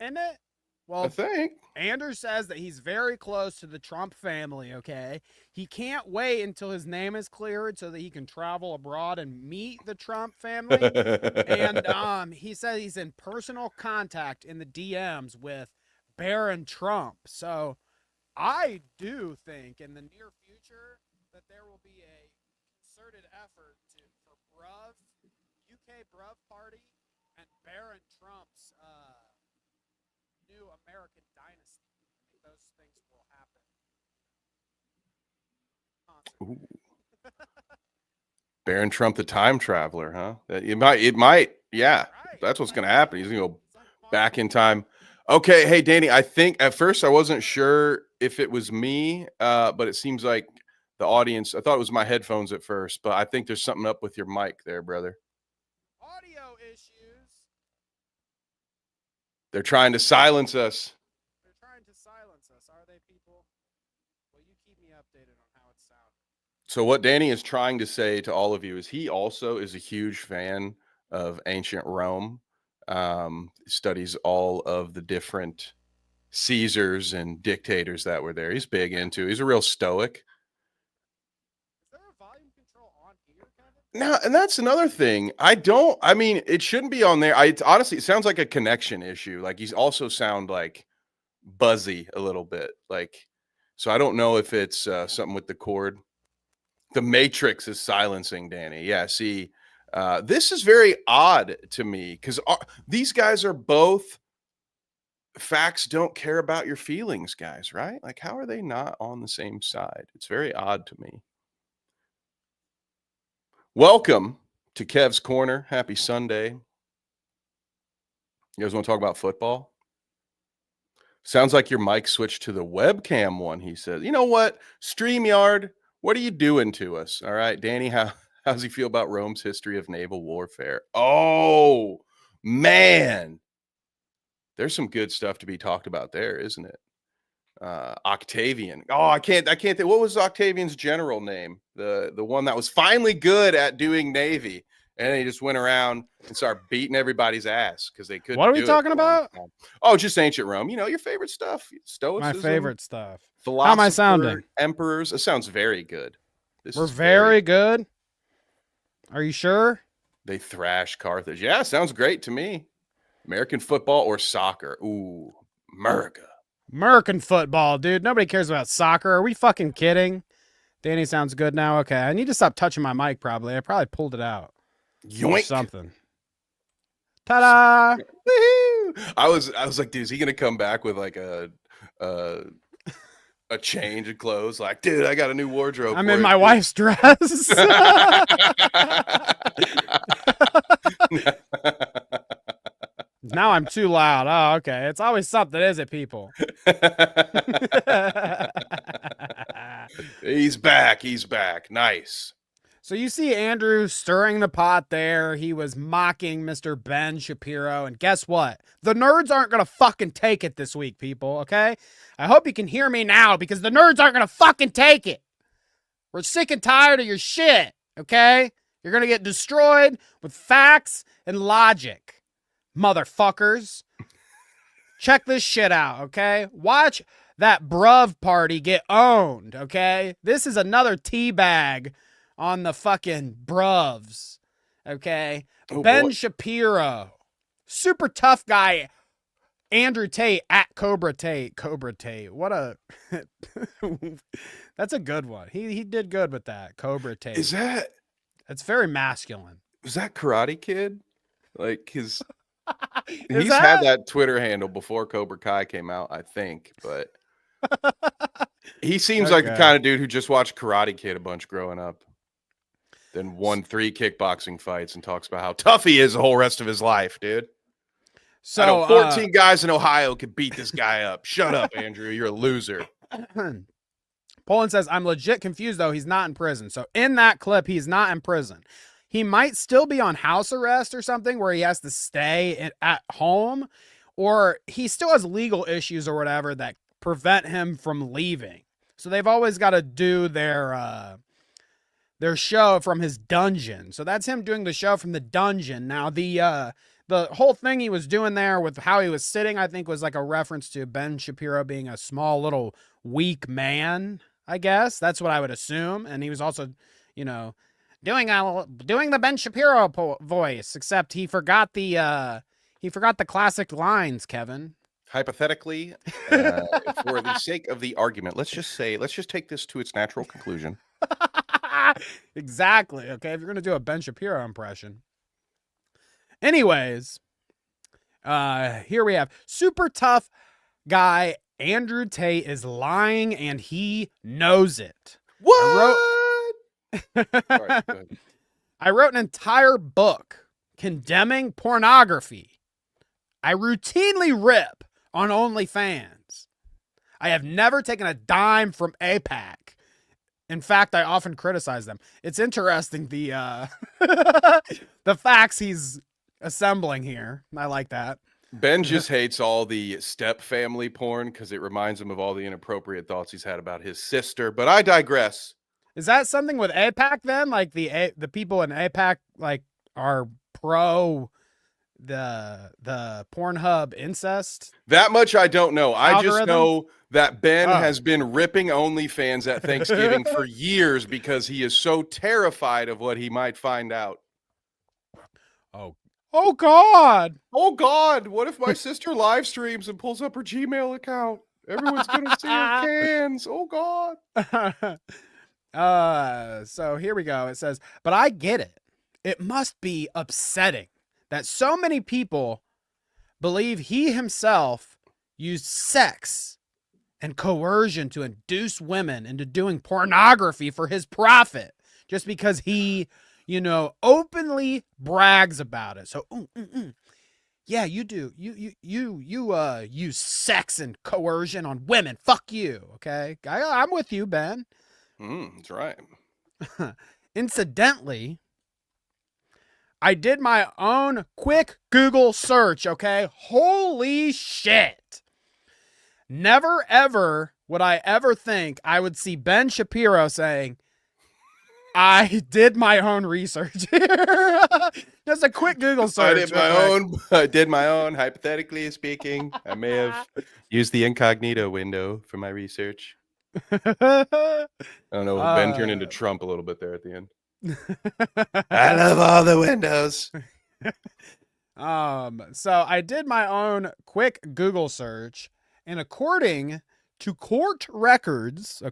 Well,
I think.
Anders says that he's very close to the Trump family, okay? He can't wait until his name is cleared so that he can travel abroad and meet the Trump family. And he said he's in personal contact in the DMs with Baron Trump. So I do think in the near future that there will be a concerted effort for Bruv, UK Bruv Party, and Baron Trump's new American dynasty. I think those things will happen.
Baron Trump, the time traveler, huh? It might, yeah. Right. That's what's going to happen. He's going to go back in time. Okay, hey, Danny, I think at first I wasn't sure if it was me, but it seems like the audience, I thought it was my headphones at first, but I think there's something up with your mic there, brother.
Audio issues.
They're trying to silence us.
Are they, people? Well, you keep me updated on how it sounds.
So what Danny is trying to say to all of you is he also is a huge fan of ancient Rome, studies all of the different Caesars and dictators that were there. He's big into. He's a real stoic.
Is there a volume control on here, Kevin?
No, and that's another thing. I mean, it shouldn't be on there. Honestly, it sounds like a connection issue. Like he's also sound like buzzy a little bit. Like, so I don't know if it's something with the cord. The Matrix is silencing Danny. Yeah, see, this is very odd to me because these guys are both facts don't care about your feelings guys, right? Like, how are they not on the same side? It's very odd to me. Welcome to Kev's Corner. Happy Sunday. You guys want to talk about football? Sounds like your mic switched to the webcam one, he says. You know what? StreamYard, what are you doing to us? All right, Danny, how's he feel about Rome's history of naval warfare? Oh, man. There's some good stuff to be talked about there, isn't it? Octavian. Oh, I can't think. What was Octavian's general name? The one that was finally good at doing Navy. And he just went around and started beating everybody's ass because they couldn't.
What are we talking about?
Oh, just ancient Rome. You know, your favorite stuff. Stoicism.
My favorite stuff. How
How
am I sounding?
Emperors. It sounds very good.
We're very good. Are you sure?
They thrash Carthage. Yeah, sounds great to me. American football or soccer? Ooh, America.
American football, dude. Nobody cares about soccer. Are we fucking kidding? Danny sounds good now. Okay, I need to stop touching my mic probably. I probably pulled it out.
Yoink.
Or something. Ta-da!
I was like, dude, is he gonna come back with like a change of clothes? Like, dude, I got a new wardrobe.
I'm in my wife's dress. Now I'm too loud. Oh, okay. It's always something, is it, people?
He's back. He's back. Nice.
So you see Andrew stirring the pot there. He was mocking Mr. Ben Shapiro. And guess what? The nerds aren't going to fucking take it this week, people, okay? I hope you can hear me now because the nerds aren't going to fucking take it. We're sick and tired of your shit, okay? You're going to get destroyed with facts and logic, motherfuckers. Check this shit out, okay? Watch that bruv party get owned, okay? This is another teabag on the fucking bruvs, okay?
Oh,
Ben
boy.
Shapiro, super tough guy. Andrew Tate at Cobra Tate. What a that's a good one. He did good with that. Cobra Tate. It's very masculine.
Was that Karate Kid? Like he's
Is
had that Twitter handle before Cobra Kai came out, I think, but he seems like the kind of dude who just watched Karate Kid a bunch growing up. Then won 3 kickboxing fights and talks about how tough he is the whole rest of his life, dude. So I know 14 guys in Ohio could beat this guy up. Shut up, Andrew. You're a loser.
Poland says, I'm legit confused, though. He's not in prison. So in that clip, he's not in prison. He might still be on house arrest or something where he has to stay at home, or he still has legal issues or whatever that prevent him from leaving. So they've always got to do their show from his dungeon. So that's him doing the show from the dungeon. Now, the whole thing he was doing there with how he was sitting, I think was like a reference to Ben Shapiro being a small little weak man, I guess. That's what I would assume. And he was also, you know, doing the Ben Shapiro voice, except he forgot the classic lines, Kevin.
Hypothetically, for the sake of the argument, let's just take this to its natural conclusion.
Exactly. Okay, if you're gonna do a Ben Shapiro impression. Anyways, here we have super tough guy Andrew Tate is lying and he knows it.
What?
I wrote an entire book condemning pornography. I routinely rip on OnlyFans. I have never taken a dime from APAC. In fact, I often criticize them. It's interesting the the facts he's assembling here. I like that.
Ben just hates all the step family porn because it reminds him of all the inappropriate thoughts he's had about his sister. But I digress.
Is that something with APAC then? Like the people in APAC like are pro the Pornhub incest?
That much I don't know.
Algorithm?
I just know that Ben has been ripping OnlyFans at Thanksgiving for years because he is so terrified of what he might find out.
Oh God.
Oh God, what if my sister live streams and pulls up her Gmail account? Everyone's gonna see her cans. Oh God.
So here we go. It says, but I get it. It must be upsetting that so many people believe he himself used sex and coercion to induce women into doing pornography for his profit, just because he, openly brags about it. So, yeah, you do. You use sex and coercion on women. Fuck you. Okay, I'm with you, Ben.
That's right.
Incidentally, I did my own quick Google search, okay? Holy shit. Never ever would I ever think I would see Ben Shapiro saying, I did my own research here. Just a quick Google search.
I did my own, hypothetically speaking. I may have used the incognito window for my research. I don't know. Ben turned into Trump a little bit there at the end. I love all the windows.
So I did my own quick Google search, and according to court records,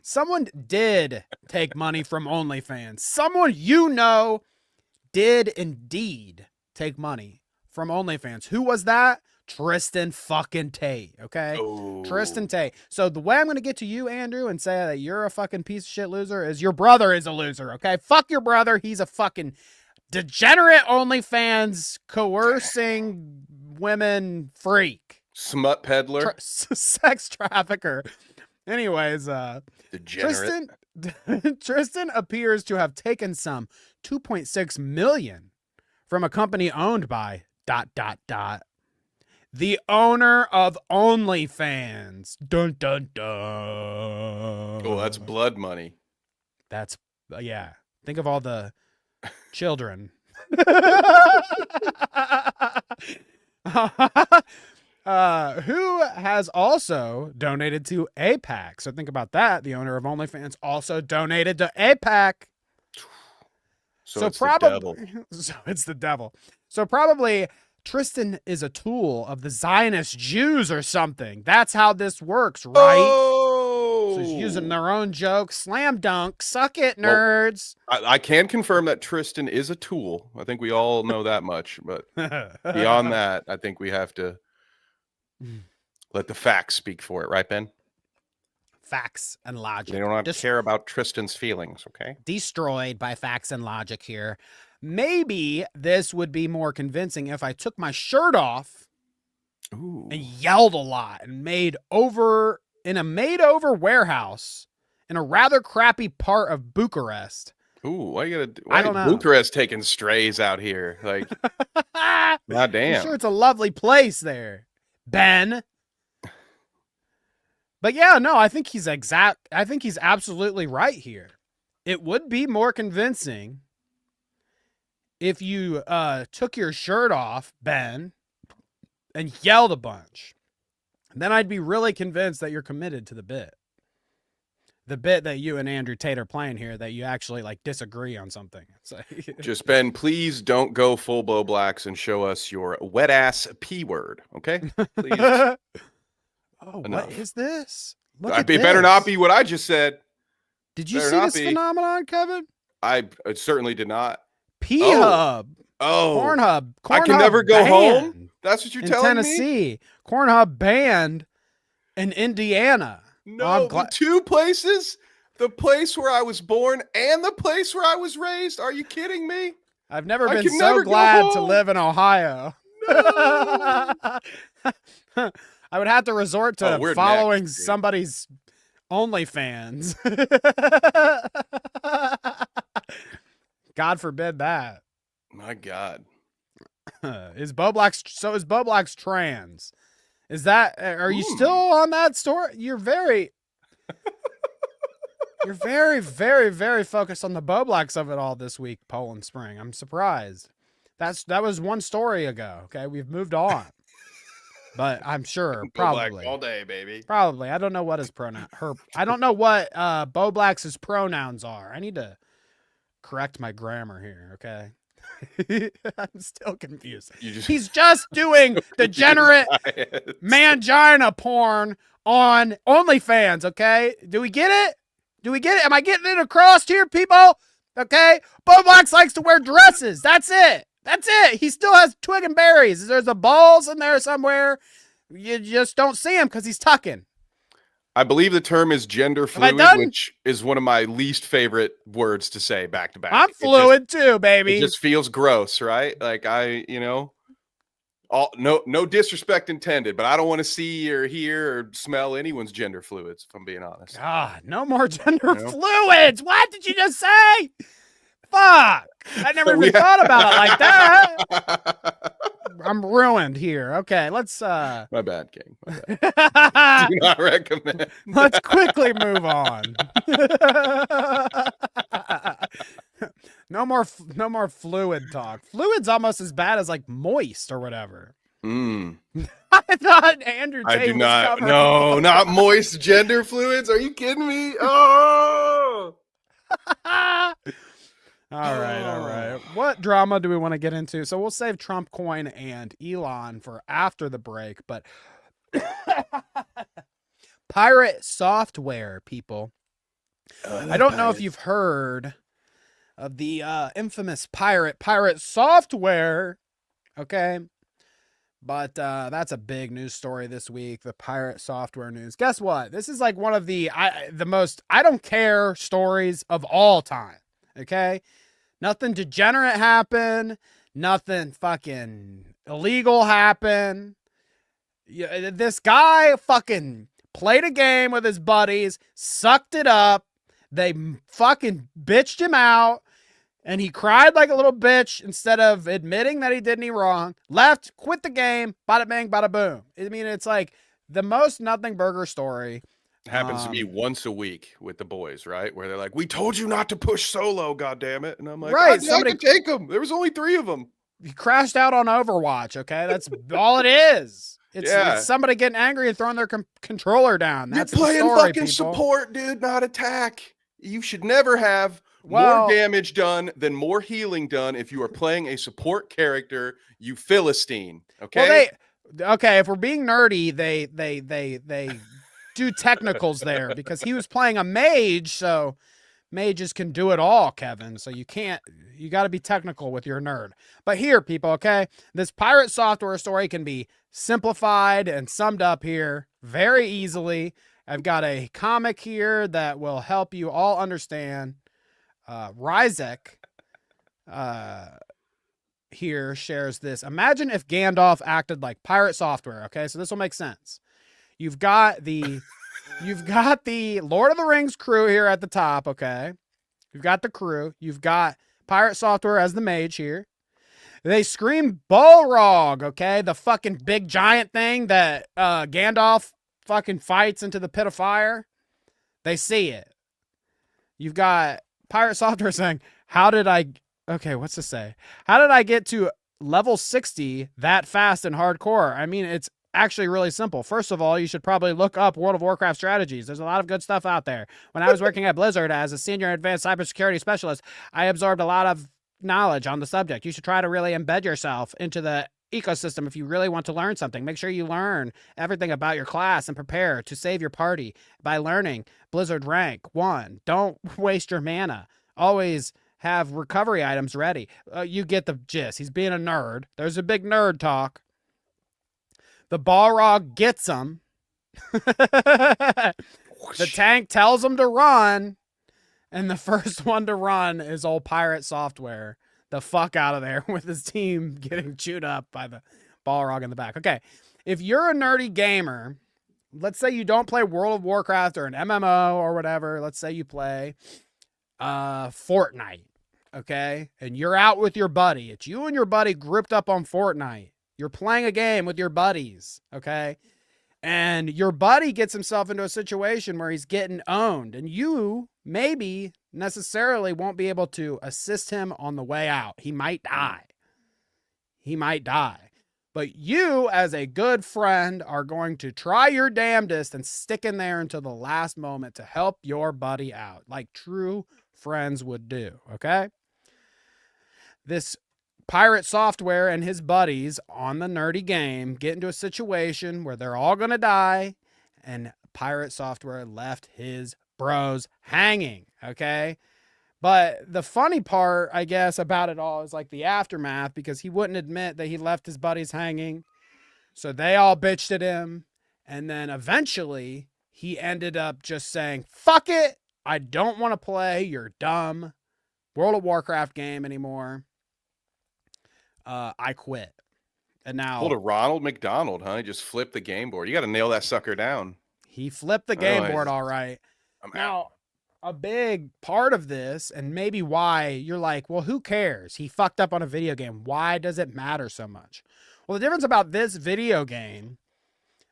someone did take money from OnlyFans. Someone did indeed take money from OnlyFans. Who was that? Tristan fucking Tate, okay?
Oh.
Tristan Tate. So the way I'm going to get to you, Andrew, and say that you're a fucking piece of shit loser is your brother is a loser, okay? Fuck your brother. He's a fucking degenerate OnlyFans coercing women freak.
Smut peddler.
Sex trafficker. Anyways,
degenerate.
Tristan appears to have taken some $2.6 million from a company owned by ... the owner of OnlyFans. Dun dun dun.
Oh, that's blood money.
That's yeah. Think of all the children. Who has also donated to APAC. So think about that. The owner of OnlyFans also donated to APAC.
So it's the devil.
So it's the devil. So probably Tristan is a tool of the Zionist Jews or something. That's how this works, right?
Oh!
So he's using their own jokes. Slam dunk. Suck it, nerds.
Well, I can confirm that Tristan is a tool. I think we all know that much. But beyond that, I think we have to let the facts speak for it. Right, Ben?
Facts and logic.
They don't have to care about Tristan's feelings, okay?
Destroyed by facts and logic here. Maybe this would be more convincing if I took my shirt off and yelled a lot and made over warehouse in a rather crappy part of Bucharest.
Ooh, why you gotta?
I don't know.
Bucharest taking strays out here, like, goddamn.
I'm sure it's a lovely place there, Ben. But yeah, no, I think he's absolutely right here. It would be more convincing if you took your shirt off, Ben, and yelled a bunch. Then I'd be really convinced that you're committed to the bit. The bit that you and Andrew Tate are playing here, that you actually like disagree on something. Like,
just Ben, please don't go full Bowblax and show us your wet ass P word, okay? Please.
Oh,
Enough.
What is this? Look
It better not be what I just said.
Did you see this phenomenon, Kevin?
I certainly did not.
P-Hub.
Oh.
Pornhub.
I can never go home? That's what you're telling me?
In Tennessee. Pornhub banned in Indiana.
No, the two places? The place where I was born and the place where I was raised? Are you kidding me?
I've never been so glad to live in Ohio.
No.
I would have to resort to following somebody's OnlyFans. God forbid that.
My God.
Is Bowblax trans? Is that, are you still on that story? You're very, very, very focused on the Bowblax of it all this week, Poland Spring. I'm surprised. That was one story ago. Okay. We've moved on. But I'm sure probably
all day, baby.
Probably. I don't know what his I don't know what Bowblax's pronouns are. I need to correct my grammar here, okay? I'm still confused.
Just...
He's just doing degenerate mangina porn on OnlyFans, okay? Do we get it? Do we get it? Am I getting it across here, people? Okay? Bowblax likes to wear dresses. That's it. That's it. He still has twig and berries. There's a balls in there somewhere. You just don't see him because he's tucking.
I believe the term is gender fluid, which is one of my least favorite words to say back to back.
I'm fluid too, baby.
It just feels gross, right? Like no disrespect intended, but I don't want to see or hear or smell anyone's gender fluids, if I'm being honest.
God, no more gender fluids. What did you just say? Fuck. I never even thought about it like that. I'm ruined here. Okay, let's
my bad, King. My bad. Do not recommend.
Let's quickly move on. No more fluid talk. Fluid's almost as bad as like moist or whatever. I thought Andrew Tate
I do not. No, not moist gender fluids. Are you kidding me? Oh.
All right. What drama do we want to get into? So we'll save Trump coin and Elon for after the break, but pirate software, people. I don't know if you've heard of the infamous pirate software, okay? But that's a big news story this week, the pirate software news. Guess what? This is like one of the most I don't care stories of all time, okay? Nothing degenerate happened. Nothing fucking illegal happened. This guy fucking played a game with his buddies, sucked it up. They fucking bitched him out, and he cried like a little bitch instead of admitting that he did any wrong. Left, quit the game, bada bang, bada boom. I mean, it's like the most nothing burger story.
Happens to me once a week with the boys, right? Where they're like, "We told you not to push solo, goddammit." And I'm like,
right,
somebody could take them. There was only 3 of them.
He crashed out on Overwatch, okay? That's all it is. It's somebody getting angry and throwing their controller down. That's
You're playing
the story,
fucking
people.
Support, dude, not attack. You should never have more damage done than more healing done if you are playing a support character, you Philistine. Okay?
Well, if we're being nerdy, they do technicals there because he was playing a mage, so mages can do it all, Kevin. So you got to be technical with your nerd. But here, people, okay, this pirate software story can be simplified and summed up here very easily. I've got a comic here that will help you all understand. Ryzek here shares this. Imagine if Gandalf acted like pirate software. Okay, so this will make sense. You've got the Lord of the Rings crew here at the top, okay? You've got the crew. You've got pirate software as the mage here. They scream Balrog, okay? The fucking big giant thing that Gandalf fucking fights into the pit of fire. They see it. You've got pirate software saying, what's this say? How did I get to level 60 that fast and hardcore? I mean, it's actually really simple. First of all, you should probably look up World of Warcraft strategies. There's a lot of good stuff out there. When I was working at Blizzard as a senior advanced cybersecurity specialist, I absorbed a lot of knowledge on the subject. You should try to really embed yourself into the ecosystem if you really want to learn something. Make sure you learn everything about your class and prepare to save your party by learning Blizzard rank 1. Don't waste your mana. Always have recovery items ready. You get the gist. He's being a nerd. There's a big nerd talk. The Balrog gets him. The tank tells him to run. And the first one to run is old pirate software. The fuck out of there with his team getting chewed up by the Balrog in the back. Okay, if you're a nerdy gamer, let's say you don't play World of Warcraft or an MMO or whatever. Let's say you play Fortnite, okay? And you're out with your buddy. It's you and your buddy grouped up on Fortnite. You're playing a game with your buddies, okay? And your buddy gets himself into a situation where he's getting owned, and you maybe necessarily won't be able to assist him on the way out. He might die. But you, as a good friend, are going to try your damnedest and stick in there until the last moment to help your buddy out, like true friends would do, okay? This Pirate Software and his buddies on the nerdy game get into a situation where they're all going to die, and Pirate Software left his bros hanging, okay? But the funny part, I guess, about it all is like the aftermath, because he wouldn't admit that he left his buddies hanging. So they all bitched at him. And then eventually he ended up just saying, fuck it. I don't want to play your dumb World of Warcraft game anymore. I quit. And now
pulled a Ronald McDonald, huh? He just flipped the game board. You got to nail that sucker down.
he flipped the game board all right.
I'm out.
Now, a big part of this, and maybe why you're like, well, who cares? He fucked up on a video game. Why does it matter so much? Well, the difference about this video game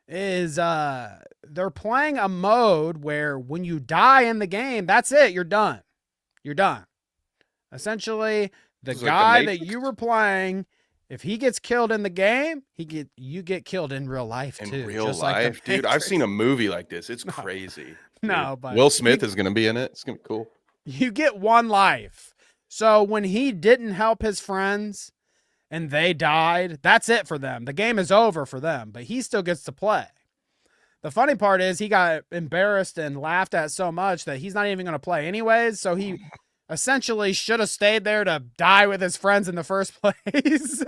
is they're playing a mode where when you die in the game, that's it. You're done. You're done. Essentially, the guy that you were playing, if he gets killed in the game, you get killed in real life too.
In real
just
life,
like
dude. I've seen a movie like this. It's crazy.
No, but
Will Smith is going to be in it. It's going to be cool.
you get one life. So when he didn't help his friends and they died, that's it for them. The game is over for them, but he still gets to play. The funny part is he got embarrassed and laughed at so much that he's not even going to play anyways. So he essentially should have stayed there to die with his friends in the first place.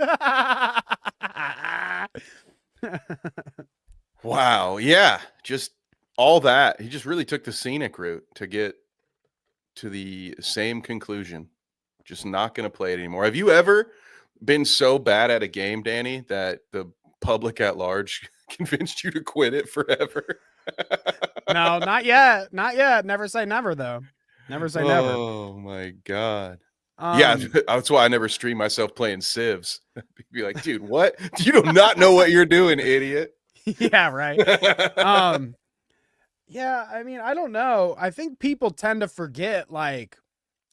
Wow. Yeah. Just all that. He just really took the scenic route to get to the same conclusion. Just not going to play it anymore. Have you ever been so bad at a game, Danny, that the public at large convinced you to quit it forever?
No, not yet. Not yet. Never say never, though. Never say never.
Oh, my God. Yeah, that's why I never stream myself playing Civs. Be like, dude, what? You do not know what you're doing, idiot.
Yeah, right. Yeah, I mean, I don't know. I think people tend to forget, like,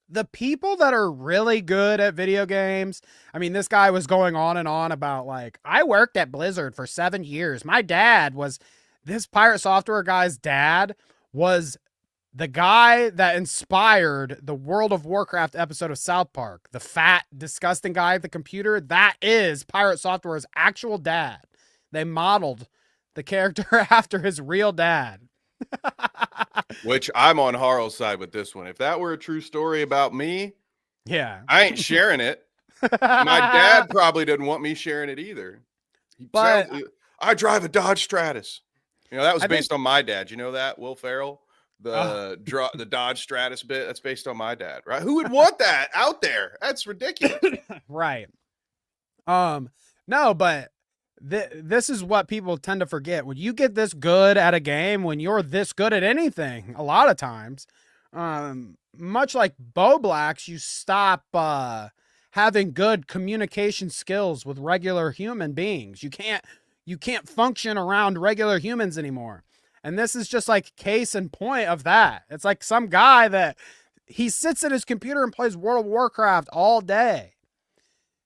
the people that are really good at video games. I mean, this guy was going on and on about, like, I worked at Blizzard for 7 years. My dad was, this Pirate Software guy's dad was the guy that inspired the World of Warcraft episode of South Park. The fat, disgusting guy at the computer, that is Pirate Software's actual dad. They modeled the character after his real dad.
Which I'm on Harl's side with this one. If that were a true story about me,
yeah,
I ain't sharing it. My dad probably doesn't want me sharing it either.
But
I drive a Dodge Stratus. You know, that was based on my dad. You know that, Will Ferrell? The Dodge Stratus bit, that's based on my dad, right? Who would want that out there? That's ridiculous.
Right. No, but this is what people tend to forget. When you get this good at a game, when you're this good at anything, a lot of times, much like Bowblax, you stop having good communication skills with regular human beings. You can't function around regular humans anymore. And this is just like case in point of that. It's like some guy that he sits at his computer and plays World of Warcraft all day.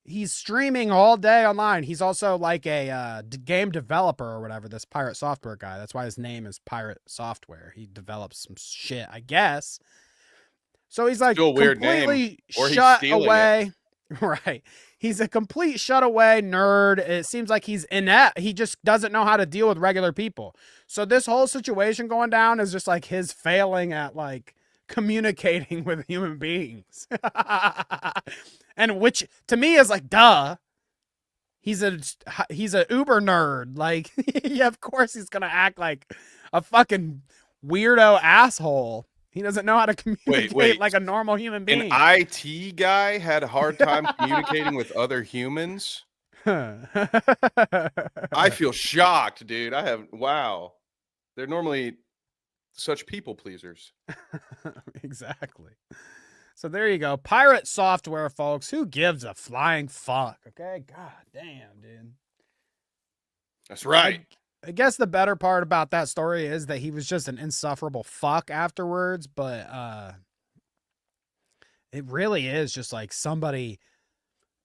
He's streaming all day online. He's also like a game developer or whatever, this Pirate Software guy. That's why his name is Pirate Software. He develops some shit, I guess. So he's like completely shut away. Right. He's a complete shut away nerd. It seems like he's inept. He just doesn't know how to deal with regular people. So this whole situation going down is just like his failing at like communicating with human beings. And which to me is like, duh. He's a uber nerd. Like, yeah, of course he's going to act like a fucking weirdo asshole. He doesn't know how to communicate like a normal human being.
An IT guy had a hard time communicating with other humans. I feel shocked, dude. Wow. They're normally such people pleasers.
Exactly. So there you go. Pirate Software, folks. Who gives a flying fuck? Okay. God damn, dude.
That's right.
I guess the better part about that story is that he was just an insufferable fuck afterwards, but it really is just like somebody.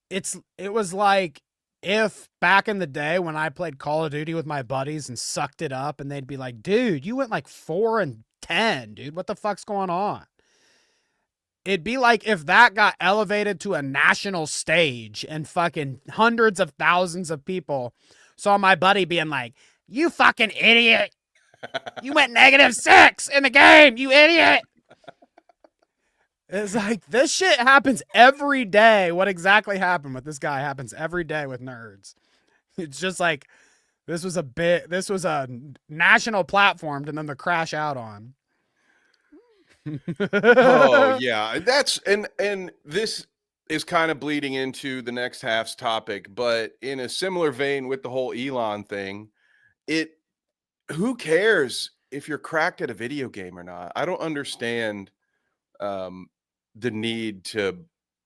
It was like if back in the day when I played Call of Duty with my buddies and sucked it up, and they'd be like, dude, you went like 4-10, dude. What the fuck's going on? It'd be like if that got elevated to a national stage and fucking hundreds of thousands of people saw my buddy being like, "You fucking idiot. You went -6 in the game, you idiot." It's like, this shit happens every day. What exactly happened with this guy happens every day with nerds. It's just like, this was a national platform and then to crash out on.
Oh yeah, and this is kind of bleeding into the next half's topic, but in a similar vein with the whole Elon thing, who cares if you're cracked at a video game or not? I don't understand the need to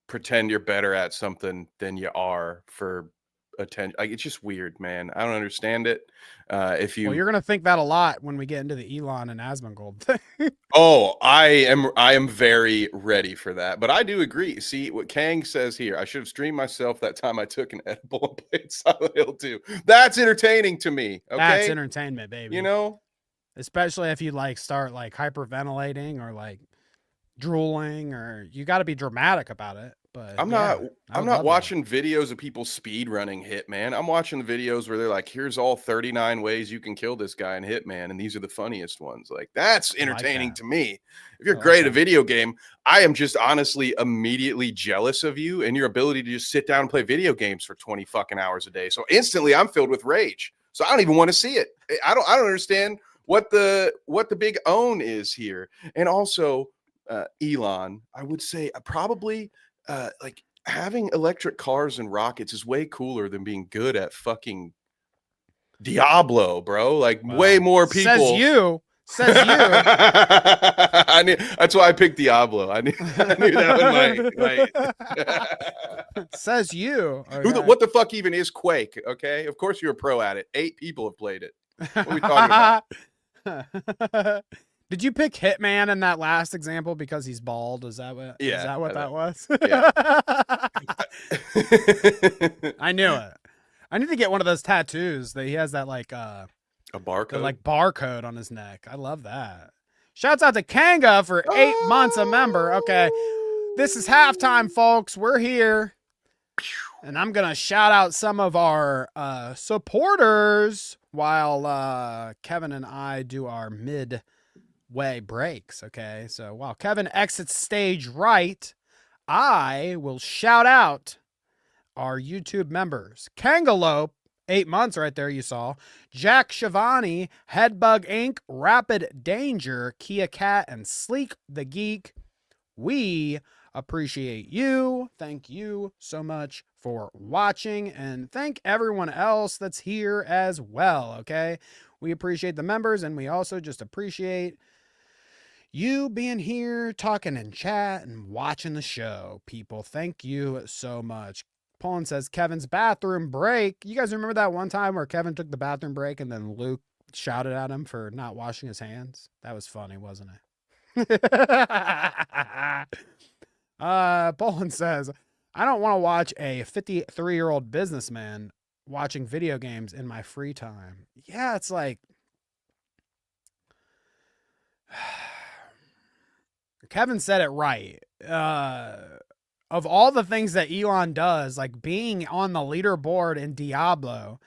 pretend you're better at something than you are for attention. Like, it's just weird, man. I don't understand it. If you
Well, you're gonna think that a lot when we get into the Elon and Asmongold thing.
Oh, I am very ready for that. But I do agree. See what Kang says here. I should have streamed myself that time I took an edible and played Silent Hill 2. That's entertaining to me. Okay.
That's entertainment, baby.
You know?
Especially if you like start like hyperventilating or like drooling, or you got to be dramatic about it. But
I'm
yeah,
not watching videos of people speed running Hitman. I'm watching the videos where they're like, here's all 39 ways you can kill this guy in Hitman, and these are the funniest ones. Like, that's entertaining to me. If you're great at a video game, I am just honestly immediately jealous of you and your ability to just sit down and play video games for 20 fucking hours a day. So instantly I'm filled with rage. So I don't even want to see it. I don't understand what the big own is here. And also, Elon, I would say probably like having electric cars and rockets is way cooler than being good at fucking Diablo, bro. Like, way more people.
Says you.
That's why I picked Diablo. I knew that one might.
Says you. Okay.
What the fuck even is Quake? Okay, of course you're a pro at it. 8 people have played it. What are we talking about?
Did you pick Hitman in that last example because he's bald? Is that what?
Yeah,
is that what that was?
Yeah.
I knew it. I need to get one of those tattoos that he has that like
a barcode,
barcode on his neck. I love that. Shouts out to Kanga for 8 months a member. Okay, this is halftime, folks. We're here, and I'm gonna shout out some of our supporters while Kevin and I do our midway breaks. Okay, so while Kevin exits stage right, I will shout out our YouTube members. Kangalope, 8 months right there, you saw. Jack Shivani, Headbug Inc., Rapid Danger, Kia Cat, and Sleek the Geek. We appreciate you. Thank you so much for watching, and thank everyone else that's here as well, okay? We appreciate the members, and we also just appreciate you being here, talking in chat, and watching the show, people. Thank you so much. Paulin says, Kevin's bathroom break. You guys remember that one time where Kevin took the bathroom break and then Luke shouted at him for not washing his hands? That was funny, wasn't it? Paulin says, I don't want to watch a 53-year-old businessman watching video games in my free time. Yeah, it's like... Kevin said it right. Of all the things that Elon does, like being on the leaderboard in Diablo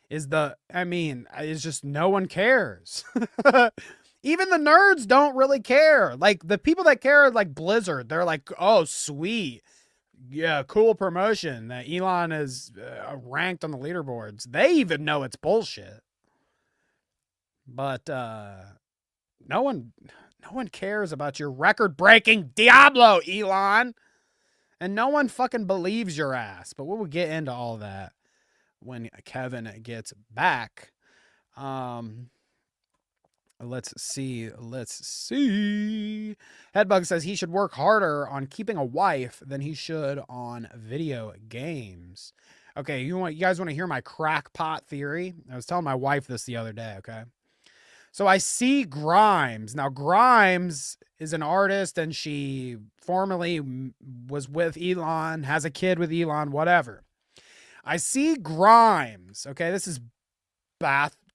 is it's just no one cares. Even the nerds don't really care. Like the people that care, like Blizzard, they're like, oh, sweet. Yeah, cool promotion that Elon is ranked on the leaderboards. They even know it's bullshit. But no one cares about your record-breaking Diablo, Elon. And no one fucking believes your ass. But we will get into all that when Kevin gets back. Let's see. Headbug says he should work harder on keeping a wife than he should on video games. Okay, you guys want to hear my crackpot theory? I was telling my wife this the other day, okay? So I see Grimes. Now, Grimes is an artist, and she formerly was with Elon, has a kid with Elon, whatever. I see Grimes. Okay, this is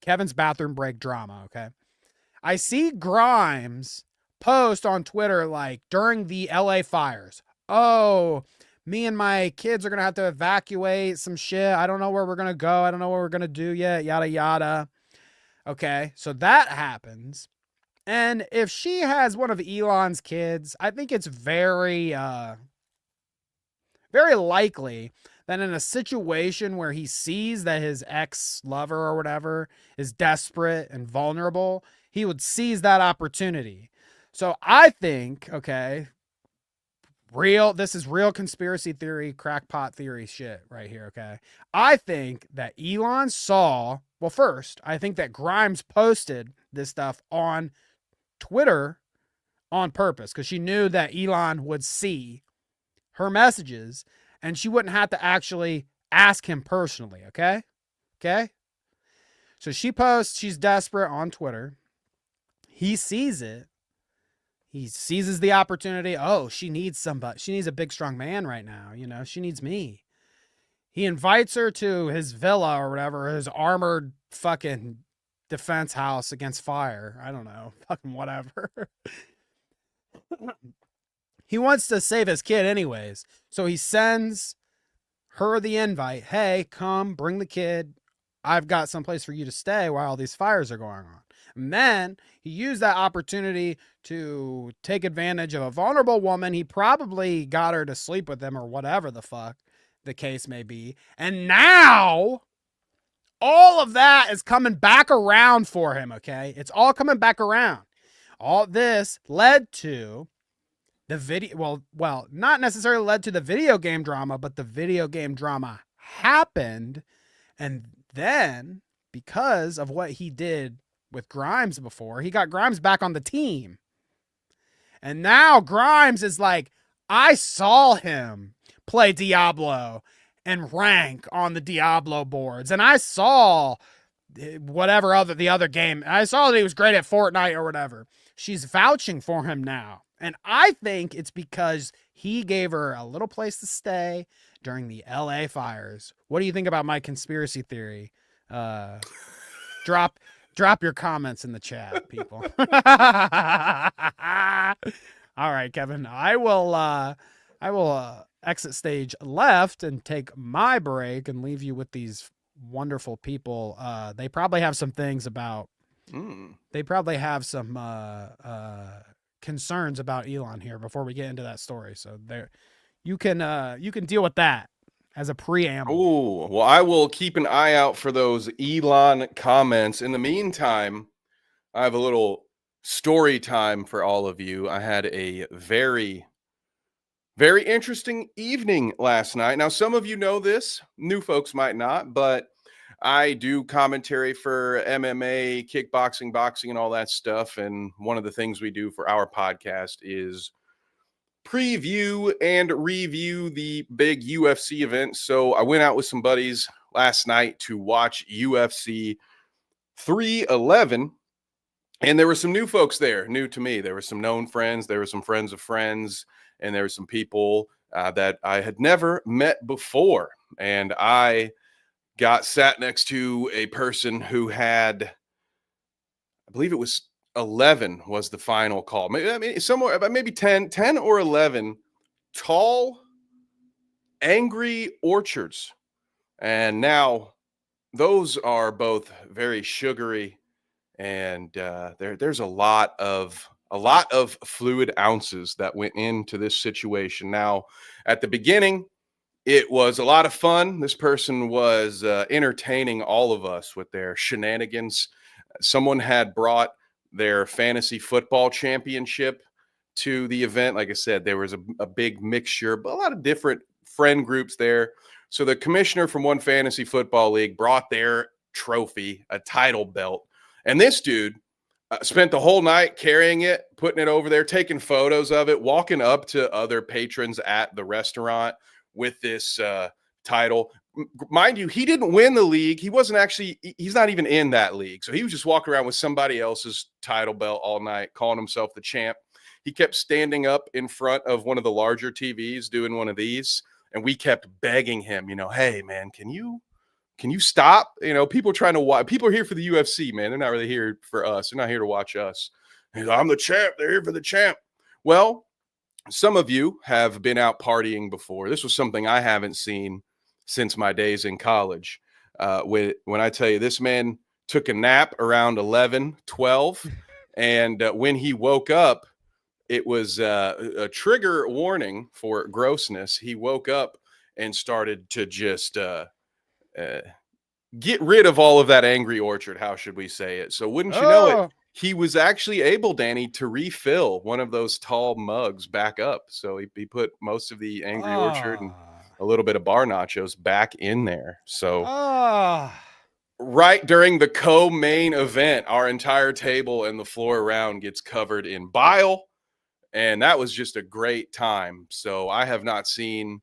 Kevin's bathroom break drama, okay? I see Grimes post on Twitter like during the LA fires. Oh, me and my kids are going to have to evacuate some shit. I don't know where we're going to go. I don't know what we're going to do yet, yada, yada. Okay, so that happens. And if she has one of Elon's kids, I think it's very likely that in a situation where he sees that his ex-lover or whatever is desperate and vulnerable, he would seize that opportunity. So I think, okay, this is real conspiracy theory, crackpot theory shit right here, okay? I think that Elon saw, well, first, I think that Grimes posted this stuff on Twitter on purpose because she knew that Elon would see her messages and she wouldn't have to actually ask him personally, okay? Okay? So she posts, she's desperate on Twitter. He sees it. He seizes the opportunity. Oh, she needs somebody. She needs a big, strong man right now. You know, she needs me. He invites her to his villa or whatever, his armored fucking defense house against fire. I don't know. Fucking whatever. He wants to save his kid anyways. So he sends her the invite. Hey, come bring the kid. I've got someplace for you to stay while all these fires are going on. And then he used that opportunity to take advantage of a vulnerable woman. He probably got her to sleep with him or whatever the fuck the case may be. And now all of that is coming back around for him, okay? It's all coming back around. All this led to the video, well, not necessarily led to the video game drama, but the video game drama happened. And then, because of what he did with Grimes before, he got Grimes back on the team. And now Grimes is like, I saw him play Diablo and rank on the Diablo boards. And I saw whatever the other game. I saw that he was great at Fortnite or whatever. She's vouching for him now. And I think it's because he gave her a little place to stay during the LA fires. What do you think about my conspiracy theory? Drop your comments in the chat, people. All right, Kevin. I will exit stage left and take my break and leave you with these wonderful people. They probably have some things about they probably have some concerns about Elon here before we get into that story. So there you can deal with that as a preamble.
Oh, well, I will keep an eye out for those Elon comments. In the meantime, I have a little story time for all of you. I had a very, very interesting evening last night. Now, some of you know this, new folks might not, but I do commentary for MMA, kickboxing, boxing, and all that stuff. And one of the things we do for our podcast is preview and review the big UFC event. So I went out with some buddies last night to watch UFC 311. And there were some new folks there, new to me. There were some known friends. There were some friends of friends. And there were some people that I had never met before. And I got sat next to a person who had, I believe it was 11 was the final call. Maybe somewhere about maybe 10 or 11 tall, angry orchards. And now those are both very sugary, and there's a lot of fluid ounces that went into this situation. Now, at the beginning, it was a lot of fun. This person was entertaining all of us with their shenanigans. Someone had brought their fantasy football championship to the event. Like I said, there was a big mixture, but a lot of different friend groups there. So the commissioner from one fantasy football league brought their trophy, a title belt. And this dude spent the whole night carrying it, putting it over there, taking photos of it, walking up to other patrons at the restaurant with this title. Mind you, he didn't win the league. He's not even in that league. So he was just walking around with somebody else's title belt all night, calling himself the champ. He kept standing up in front of one of the larger TVs doing one of these. And we kept begging him, hey, man, can you can you stop? You know, people trying to watch. People are here for the UFC, man. They're not really here for us. They're not here to watch us. He's like, I'm the champ. They're here for the champ. Well, some of you have been out partying before. This was something I haven't seen since my days in college. When I tell you, this man took a nap around 11, 12, and when he woke up, it was a trigger warning for grossness. He woke up and started to just get rid of all of that Angry Orchard. How should we say it? So wouldn't you know it, he was actually able, Danny, to refill one of those tall mugs back up. So he put most of the Angry Orchard and a little bit of bar nachos back in there. So right during the co-main event, our entire table and the floor around gets covered in bile. And that was just a great time. So I have not seen,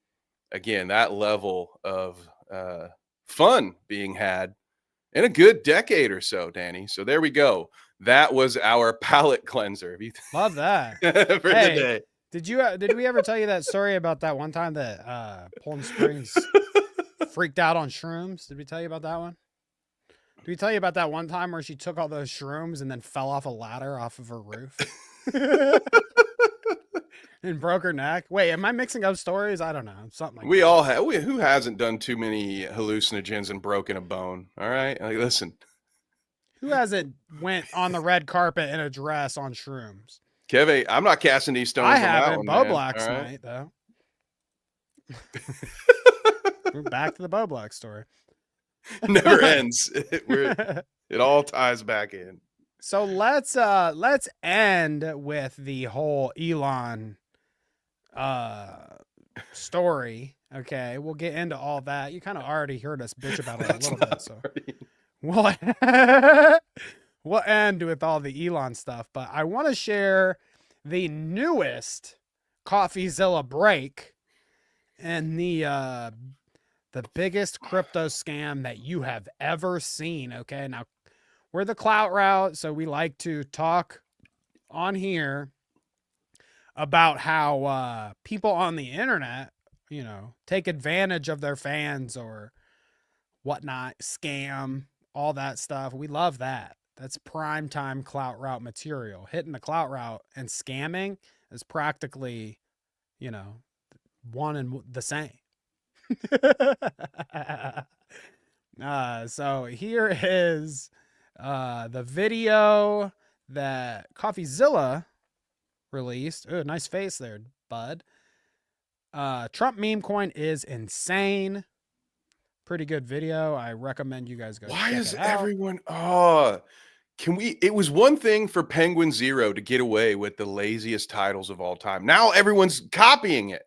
again, that level of fun being had in a good decade or so, Danny. So there we go. That was our palate cleanser.
Love that.
For the day.
Did we ever tell you that story about that one time that Poland Springs freaked out on shrooms? Did we tell you about that one? Did we tell you about that one time where she took all those shrooms and then fell off a ladder off of her roof? And broke her neck. Wait, am I mixing up stories? I don't know. Something like
we
that.
all have. Who hasn't done too many hallucinogens and broken a bone? All right. Like, listen.
Who hasn't went on the red carpet in a dress on shrooms?
Kevin, I'm not casting these stones.
I
on
haven't.
Bowblax
Bowblax night, though. We're back to the Bowblax story.
Never ends. It all ties back in.
So let's end with the whole Elon story. Okay, we'll get into all that. You kind of already heard us bitch about it a little bit, so we'll end with all the Elon stuff. But I want to share the newest CoffeeZilla break and the biggest crypto scam that you have ever seen. Okay, now we're the Clout Route, so we like to talk on here about how people on the internet, you know, take advantage of their fans or whatnot, scam, all that stuff. We love that. That's prime time Clout Route material. Hitting the Clout Route and scamming is practically, you know, one and the same. So here is the video that CoffeeZilla released. Oh, nice face there, bud. Trump meme coin is insane. Pretty good video. I recommend you guys go.
Why
check
is
it out.
everyone? It was one thing for Penguin Zero to get away with the laziest titles of all time. Now everyone's copying it.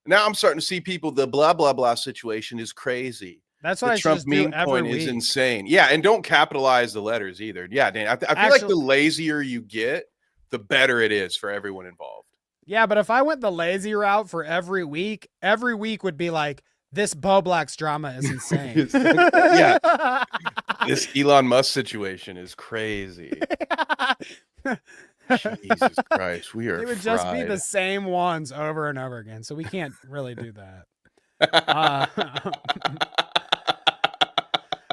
Now I'm starting to see people. The blah blah blah situation is crazy.
That's what
the Trump meme coin is insane. Yeah, and don't capitalize the letters either. Yeah, Dan, I feel like the lazier you get, the better it is for everyone involved.
Yeah, but if I went the lazy route for every week would be like, this Bowblax drama is insane.
Yeah. This Elon Musk situation is crazy. Jesus Christ, we are.
It would just be the same ones over and over again, so we can't really do that.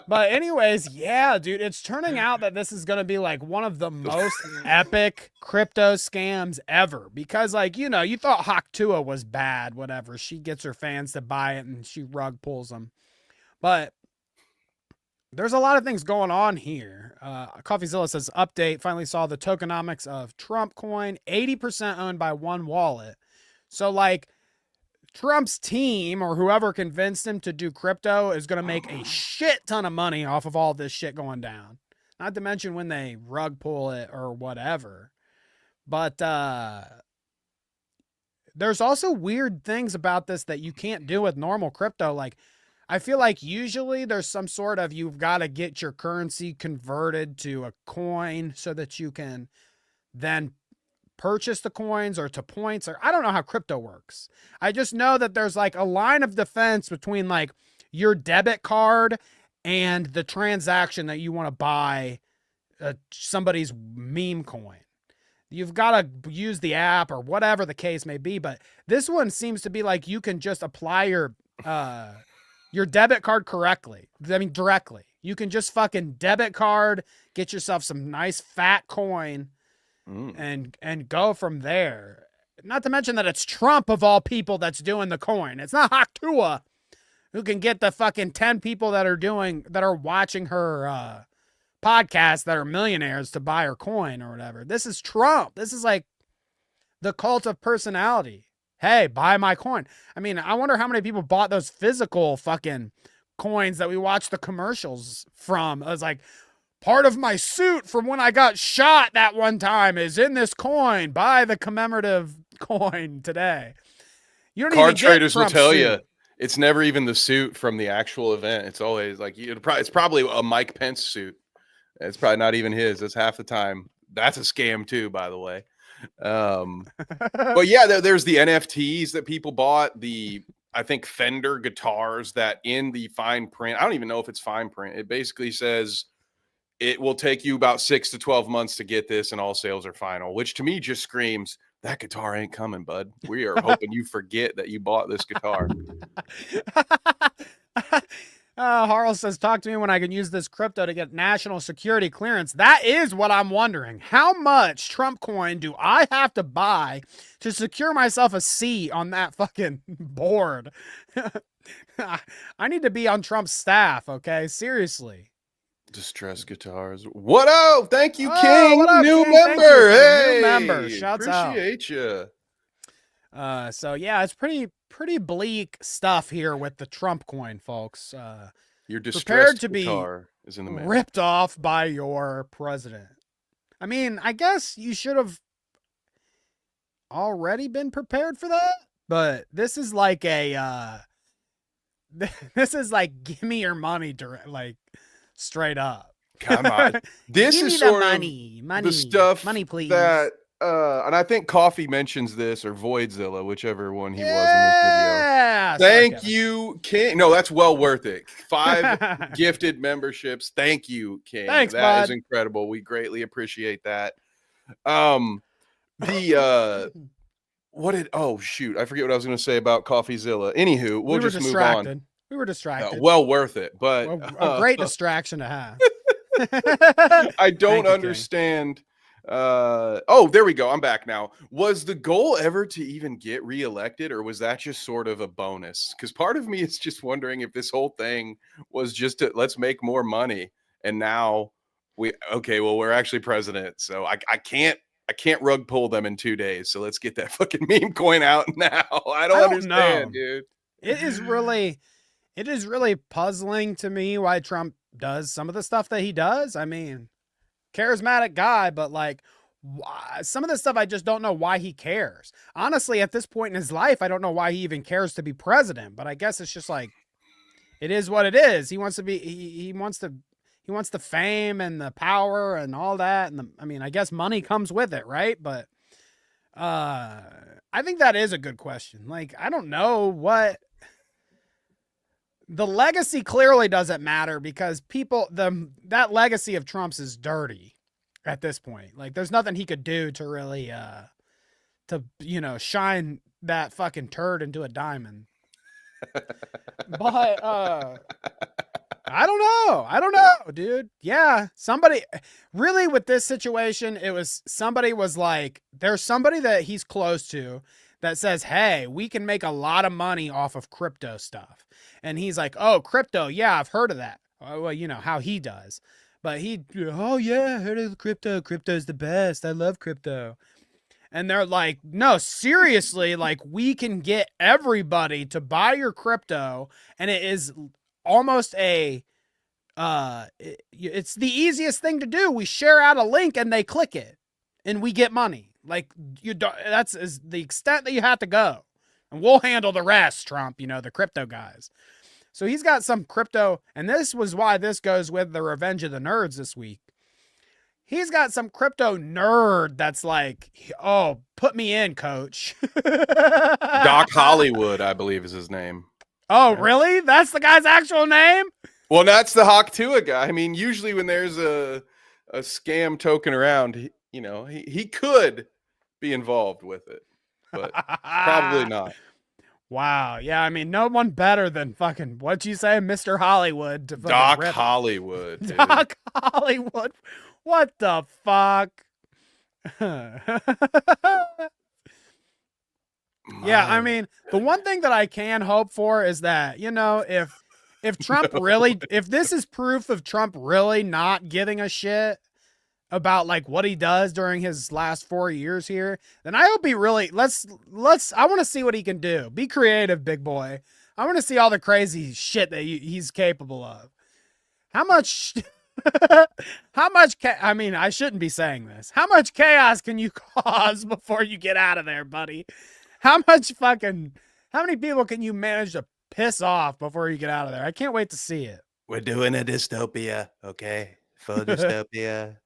But anyways, yeah, dude, it's turning out that this is going to be like one of the most epic crypto scams ever. Because, like, you know, you thought Haktua was bad, whatever. She gets her fans to buy it and she rug pulls them. But there's a lot of things going on here. CoffeeZilla says, update, finally saw the tokenomics of Trump coin, 80% owned by one wallet. So, like, Trump's team or whoever convinced him to do crypto is going to make a shit ton of money off of all this shit going down. Not to mention when they rug pull it or whatever. But there's also weird things about this that you can't do with normal crypto. Like, I feel like usually there's some sort of, you've got to get your currency converted to a coin so that you can then purchase the coins or to points, or I don't know how crypto works. I just know that there's like a line of defense between like your debit card and the transaction that you want to buy somebody's meme coin. You've got to use the app or whatever the case may be, but this one seems to be like you can just apply your your debit card correctly. I mean, directly. You can just fucking debit card, get yourself some nice fat coin, and go from there. Not to mention that it's Trump of all people that's doing the coin. It's not Haktua who can get the fucking 10 people that are watching her podcast that are millionaires to buy her coin or whatever. This is Trump. This is like the cult of personality. Hey, buy my coin. I mean, I wonder how many people bought those physical fucking coins that we watched the commercials from. I was like, part of my suit from when I got shot that one time is in this coin. Buy the commemorative coin today. You don't
Card
even get
traders will
Trump's
tell
suit.
you it's never even the suit from the actual event. It's always like it's probably a Mike Pence suit. It's probably not even his. That's half the time. That's a scam too, by the way. But yeah, there's the NFTs that people bought. I think Fender guitars that in the fine print. I don't even know if it's fine print. It basically says it will take you about 6 to 12 months to get this, and all sales are final. Which to me just screams that guitar ain't coming, bud. We are hoping you forget that you bought this guitar.
Harl says, talk to me when I can use this crypto to get national security clearance. That is what I'm wondering. How much Trump coin do I have to buy to secure myself a seat on that fucking board? I need to be on Trump's staff, okay? Seriously.
Distress guitars. What up? Thank you,
Oh,
King.
what up,
New
King? Thank you for
member.
the
Hey,
new member. Shouts out.
Appreciate you.
So yeah, it's pretty bleak stuff here with the Trump coin, folks.
Your
Prepared
distressed
to be
guitar is in the mail.
ripped off by your president. I mean, I guess you should have already been prepared for that, but this is like this is like give me your money like straight up.
Come on. This
Give
is
me
sort
the
of
money,
the stuff
money, please.
that and I think Coffee mentions this, or Voidzilla, whichever one he was in this video.
Yeah.
Thank you, King. No, that's well worth it. 5 gifted memberships. Thank you, King.
Thanks,
That is
bud.
incredible. We greatly appreciate that. The oh shoot, I forget what I was going to say about CoffeeZilla. Anywho, we'll just move on.
We were distracted.
Well worth it, but
a great distraction to have.
I don't
Thank you,
understand. Oh, there we go. I'm back now. Was the goal ever to even get reelected, or was that just sort of a bonus? Because part of me is just wondering if this whole thing was just let's make more money, and now we're actually president, so I can't rug pull them in 2 days. So let's get that fucking meme coin out now. I don't understand, dude.
It is really puzzling to me why Trump does some of the stuff that he does. I mean, charismatic guy, but like some of the stuff I just don't know why he cares. Honestly, at this point in his life, I don't know why he even cares to be president, but I guess it's just like it is what it is. He wants to be he wants the fame and the power and all that, and I mean, I guess money comes with it, right? But I think that is a good question. Like, I don't know what the legacy clearly doesn't matter because that legacy of Trump's is dirty at this point. Like, there's nothing he could do to really shine that fucking turd into a diamond. But I don't know, dude. Yeah, somebody really with this situation, somebody was like, there's somebody that he's close to that says, hey, we can make a lot of money off of crypto stuff. And he's like, oh, crypto. Yeah, I've heard of that. Well, you know how he does. But oh yeah, I heard of crypto. Crypto's the best. I love crypto. And they're like, no, seriously, like we can get everybody to buy your crypto. And it is almost it's the easiest thing to do. We share out a link and they click it and we get money. Like that's is the extent that you have to go, and we'll handle the rest, Trump, the crypto guys. So he's got some crypto, and this was why this goes with the Revenge of the Nerds this week. He's got some crypto nerd that's like, oh, put me in, coach.
Doc Hollywood, I believe is his name.
Oh, really? That's the guy's actual name?
Well, that's the Haktua guy. I mean, usually when there's a scam token around, he could be involved with it, but probably not.
Wow. Yeah, I mean, no one better than fucking, what'd you say, Mr. Hollywood to fucking
Doc
rip.
Hollywood. Dude.
Doc Hollywood. What the fuck? Yeah, I mean, the one thing that I can hope for is that, you know, if Trump really, if this is proof of Trump really not giving a shit about like what he does during his last 4 years here, then I hope he really I want to see what he can do. Be creative, big boy. I want to see all the crazy shit that he's capable of. How much I mean, I shouldn't be saying this. How much chaos can you cause before you get out of there, buddy? How many people can you manage to piss off before you get out of there? I can't wait to see it.
We're doing a dystopia, okay? Faux dystopia.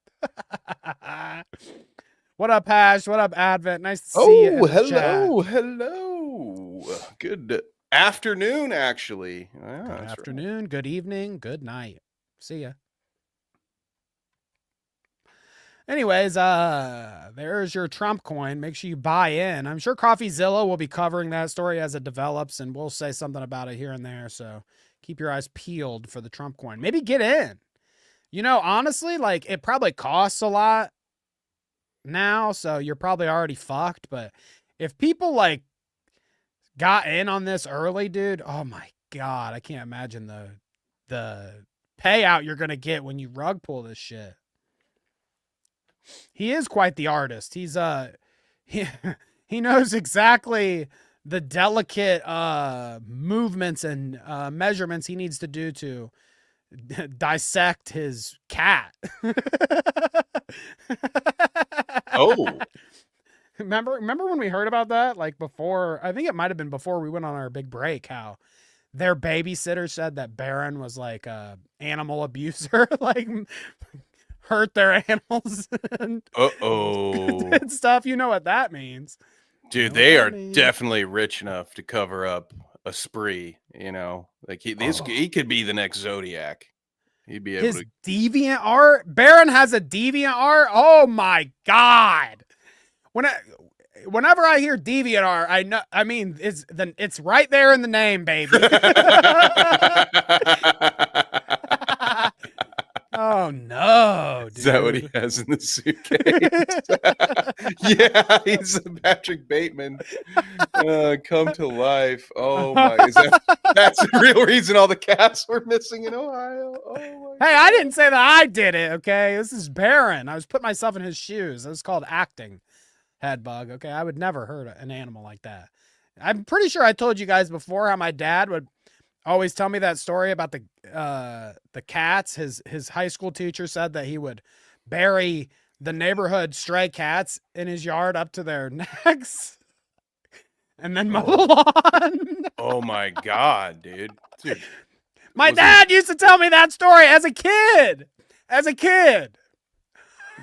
What up, Hash? What up, Advent? Nice to see you.
Hello. Good afternoon, actually. Yeah,
Good afternoon, good evening, good night. See ya. Anyways, there's your Trump coin. Make sure you buy in. I'm sure CoffeeZilla will be covering that story as it develops, and we'll say something about it here and there. So keep your eyes peeled for the Trump coin. Maybe get in. You know, honestly, like it probably costs a lot now, so you're probably already fucked. But if people like got in on this early, dude, oh my God, I can't imagine the payout you're gonna get when you rug pull this shit. He is quite the artist. He's he knows exactly the delicate movements and measurements he needs to do to dissect his cat.
Oh.
Remember when we heard about that? Like before, I think it might have been before we went on our big break, how their babysitter said that Barron was like a animal abuser, like hurt their animals and, and stuff. You know what that means.
Dude, they are definitely rich enough to cover up a spree, you know. Like he could be the next Zodiac. He'd be able
his
to
deviant art. Barron has a deviant art. Oh my God. Whenever I hear deviant art, I know. I mean, it's right there in the name, baby. Oh no! Dude.
Is that what he has in the suitcase? Yeah, he's a Patrick Bateman. Come to life. Oh my! That's the real reason all the cats were missing in Ohio. Oh my!
Hey, I didn't say that I did it. Okay, this is Barron. I was putting myself in his shoes. It was called acting. Head bug. Okay, I would never hurt an animal like that. I'm pretty sure I told you guys before how my dad would always tell me that story about the cats. His high school teacher said that he would bury the neighborhood stray cats in his yard up to their necks and then mow the lawn.
Oh my God, dude.
My dad used to tell me that story as a kid.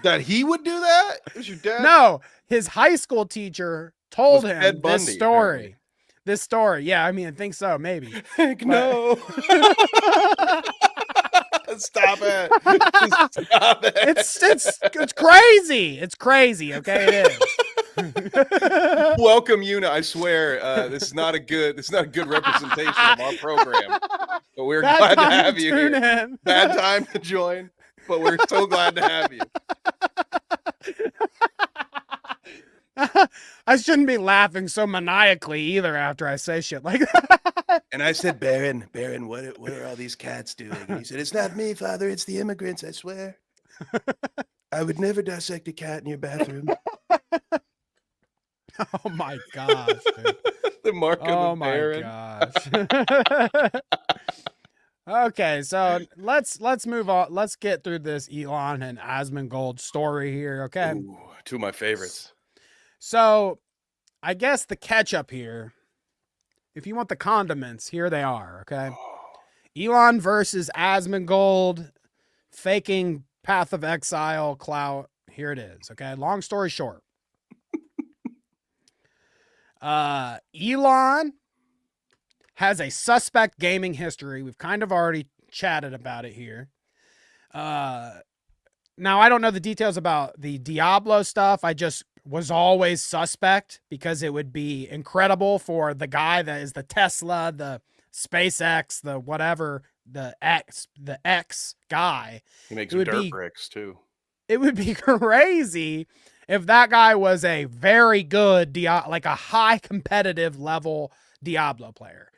That he would do that? Was your dad?
No, his high school teacher told him
Ted Bundy,
this story.
apparently.
This story. Yeah, I mean, I think so, maybe.
Heck no. Stop it. Stop it.
It's crazy. It's crazy, okay? It is.
Welcome, Una. I swear, this is not a good representation of our program. But we're glad to have you here.
In.
Bad time to join, but we're so glad to have you.
I shouldn't be laughing so maniacally either after I say shit like that.
And I said, Baron, what are all these cats doing? And he said, it's not me, Father. It's the immigrants, I swear. I would never dissect a cat in your bathroom.
Oh my gosh, dude.
The mark of the Baron.
Oh my gosh. Okay, so let's move on. Let's get through this Elon and Asmongold story here, okay?
Ooh, two of my favorites.
So, I guess the ketchup here, if you want the condiments, here they are, okay? Elon versus Asmongold, faking Path of Exile, Clout. Here it is, okay? Long story short. Elon has a suspect gaming history. We've kind of already chatted about it here. Now, I don't know the details about the Diablo stuff. I just was always suspect because it would be incredible for the guy that is the Tesla, the SpaceX, the whatever, the X guy.
He makes
It would
dirt
be
bricks too.
it would be crazy if that guy was a very good like a high competitive level Diablo player.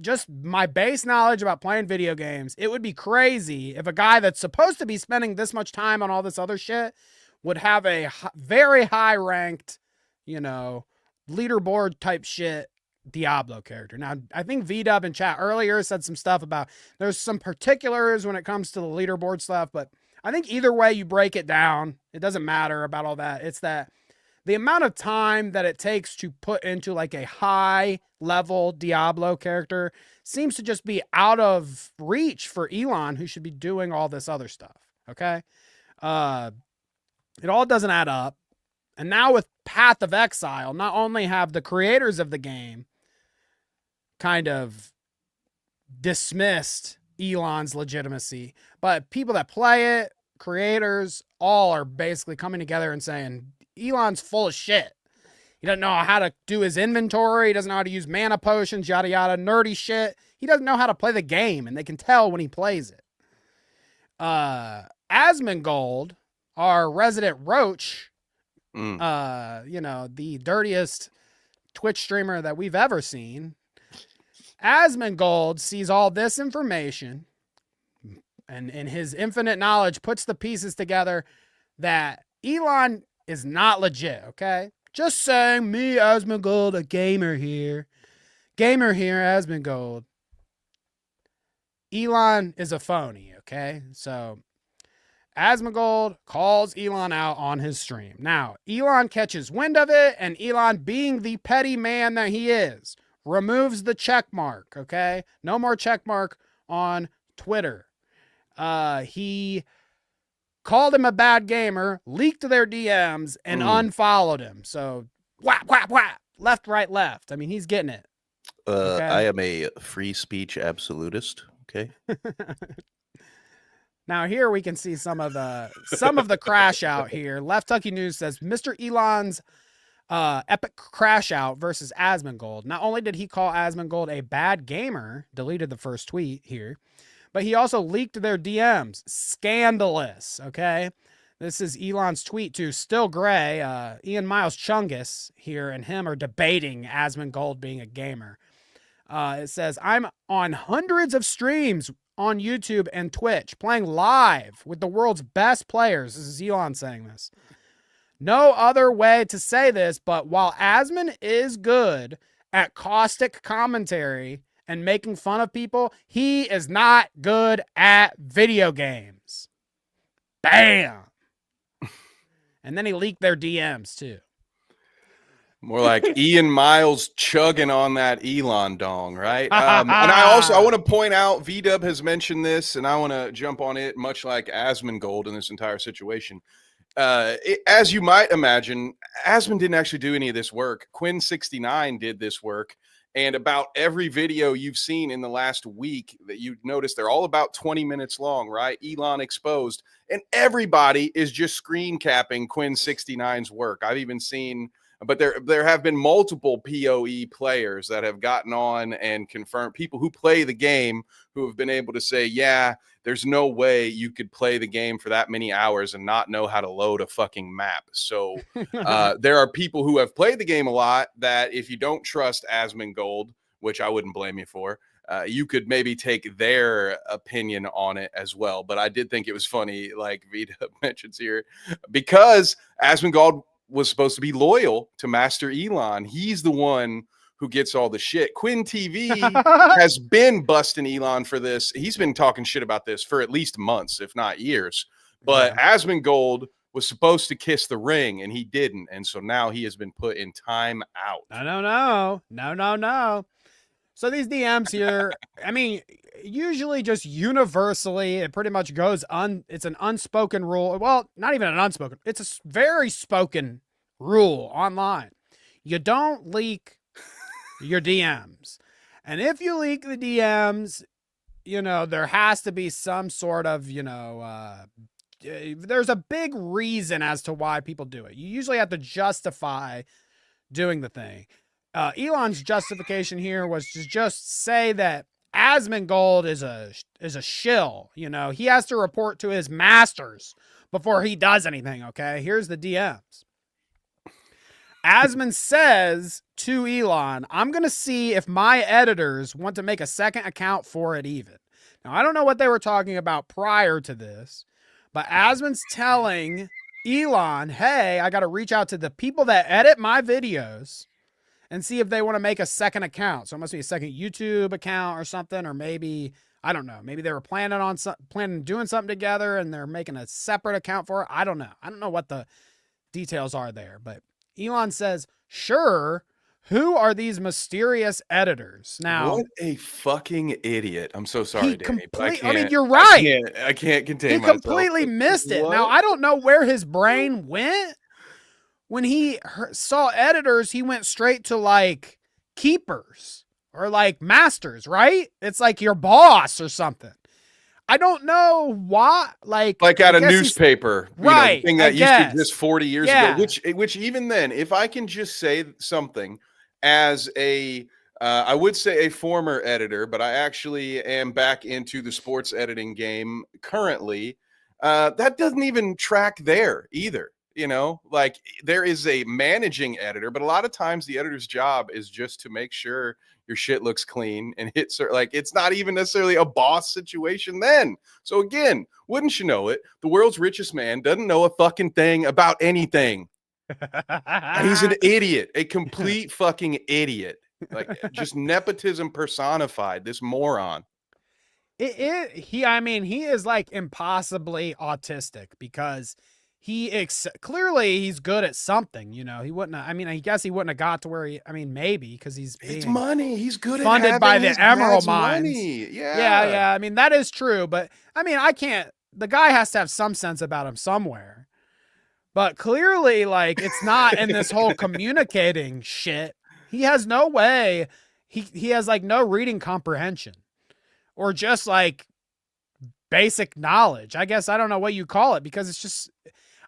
Just my base knowledge about playing video games, it would be crazy if a guy that's supposed to be spending this much time on all this other shit would have a very high ranked, you know, leaderboard type shit Diablo character. Now, I think VDub in chat earlier said some stuff about there's some particulars when it comes to the leaderboard stuff, but I think either way you break it down, it doesn't matter about all that. It's that the amount of time that it takes to put into like a high level Diablo character seems to just be out of reach for Elon, who should be doing all this other stuff. Okay. It all doesn't add up. And now with Path of Exile, not only have the creators of the game kind of dismissed Elon's legitimacy, but people that play it, creators, all are basically coming together and saying, Elon's full of shit. He doesn't know how to do his inventory. He doesn't know how to use mana potions, yada, yada, nerdy shit. He doesn't know how to play the game, and they can tell when he plays it. Asmongold, our resident roach, you know, the dirtiest Twitch streamer that we've ever seen. Asmongold sees all this information and in his infinite knowledge puts the pieces together that Elon is not legit, okay? Just saying, me, Asmongold, a gamer here. Gamer here, Asmongold. Elon is a phony, okay? So Asmongold calls Elon out on his stream. Now, Elon catches wind of it, and Elon, being the petty man that he is, removes the check mark, okay? No more check mark on Twitter. He called him a bad gamer, leaked their DMs, and unfollowed him. So, whap, whap, whap, left, right, left. I mean, he's getting it.
Okay? I am a free speech absolutist, okay?
Now here we can see some of the crash out here. Left Tucky News says Mr. Elon's epic crash out versus Asmongold. Not only did he call Asmongold a bad gamer, deleted the first tweet here, but he also leaked their DMs. Scandalous, okay? This is Elon's tweet to Still Gray. Ian Miles Chungus here and him are debating Asmongold being a gamer. It says, I'm on hundreds of streams on YouTube and Twitch, playing live with the world's best players. This is Elon saying this. No other way to say this, but while Asmon is good at caustic commentary and making fun of people, he is not good at video games. Bam! And then he leaked their DMs too.
More like Ian Miles chugging on that Elon dong, right? And I want to point out, VDub has mentioned this, and I want to jump on it, much like Asmongold in this entire situation. As you might imagine, Asmon didn't actually do any of this work. Quinn69 did this work, and about every video you've seen in the last week that you notice, they're all about 20 minutes long, right? Elon exposed, and everybody is just screen capping Quinn69's work. I've even seen... But there have been multiple PoE players that have gotten on and confirmed, people who play the game who have been able to say, yeah, there's no way you could play the game for that many hours and not know how to load a fucking map. So there are people who have played the game a lot that if you don't trust Asmongold, which I wouldn't blame you for, you could maybe take their opinion on it as well. But I did think it was funny, like Vita mentions here, because Asmongold was supposed to be loyal to Master Elon. He's the one who gets all the shit. Quinn TV has been busting Elon for this. He's been talking shit about this for at least months, if not years. But Asmongold was supposed to kiss the ring, and he didn't. And so now he has been put in time out.
No. So these DMs here, I mean, usually just universally, it pretty much goes it's an unspoken rule. Well, not even an unspoken. It's a very spoken rule online. You don't leak your DMs. And if you leak the DMs, you know, there has to be some sort of, you know, there's a big reason as to why people do it. You usually have to justify doing the thing. Elon's justification here was to just say that Asmongold is a shill. You know, he has to report to his masters before he does anything. Okay, here's the DMs. Asmon says to Elon, I'm going to see if my editors want to make a second account for it even. Now, I don't know what they were talking about prior to this, but Asmon's telling Elon, hey, I got to reach out to the people that edit my videos and see if they want to make a second account. So it must be a second YouTube account or something, or maybe, I don't know, maybe they were planning on doing something together and they're making a separate account for it. I don't know. I don't know what the details are there, but Elon says, sure, who are these mysterious editors? Now,
what a fucking idiot. I'm so sorry, Danny.
I mean, you're right.
I can't contain
myself. He completely missed it. Now, I don't know where his brain went. When he saw editors, he went straight to like keepers or like masters, right? It's like your boss or something. I don't know why, like
at a newspaper,
right?
Thing that used to exist 40 years ago. Which even then, if I can just say something as I would say a former editor, but I actually am back into the sports editing game currently. That doesn't even track there either. Like there is a managing editor, but a lot of times the editor's job is just to make sure your shit looks clean and it's not even necessarily a boss situation then. So again, wouldn't you know it? The world's richest man doesn't know a fucking thing about anything. And he's an idiot, a complete fucking idiot. Like just nepotism personified, this moron.
He is like impossibly autistic because clearly he's good at something, he wouldn't I guess he wouldn't have got to where maybe because it's
money. He's good
funded
at
by the emerald mines.
Money.
Yeah. That is true, but the guy has to have some sense about him somewhere, but clearly like it's not in this whole communicating shit. He has no way. He has like no reading comprehension or just like basic knowledge. I guess I don't know what you call it because it's just,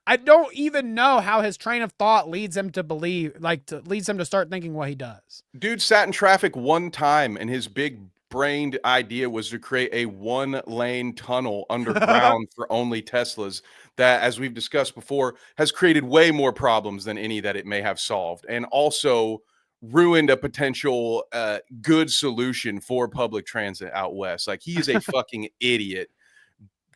I don't even know how his train of thought leads him to leads him to start thinking what he does.
Dude sat in traffic one time and his big brained idea was to create a 1-lane tunnel underground for only Teslas that, as we've discussed before, has created way more problems than any that it may have solved, and also ruined a potential good solution for public transit out west. Like he is a fucking idiot.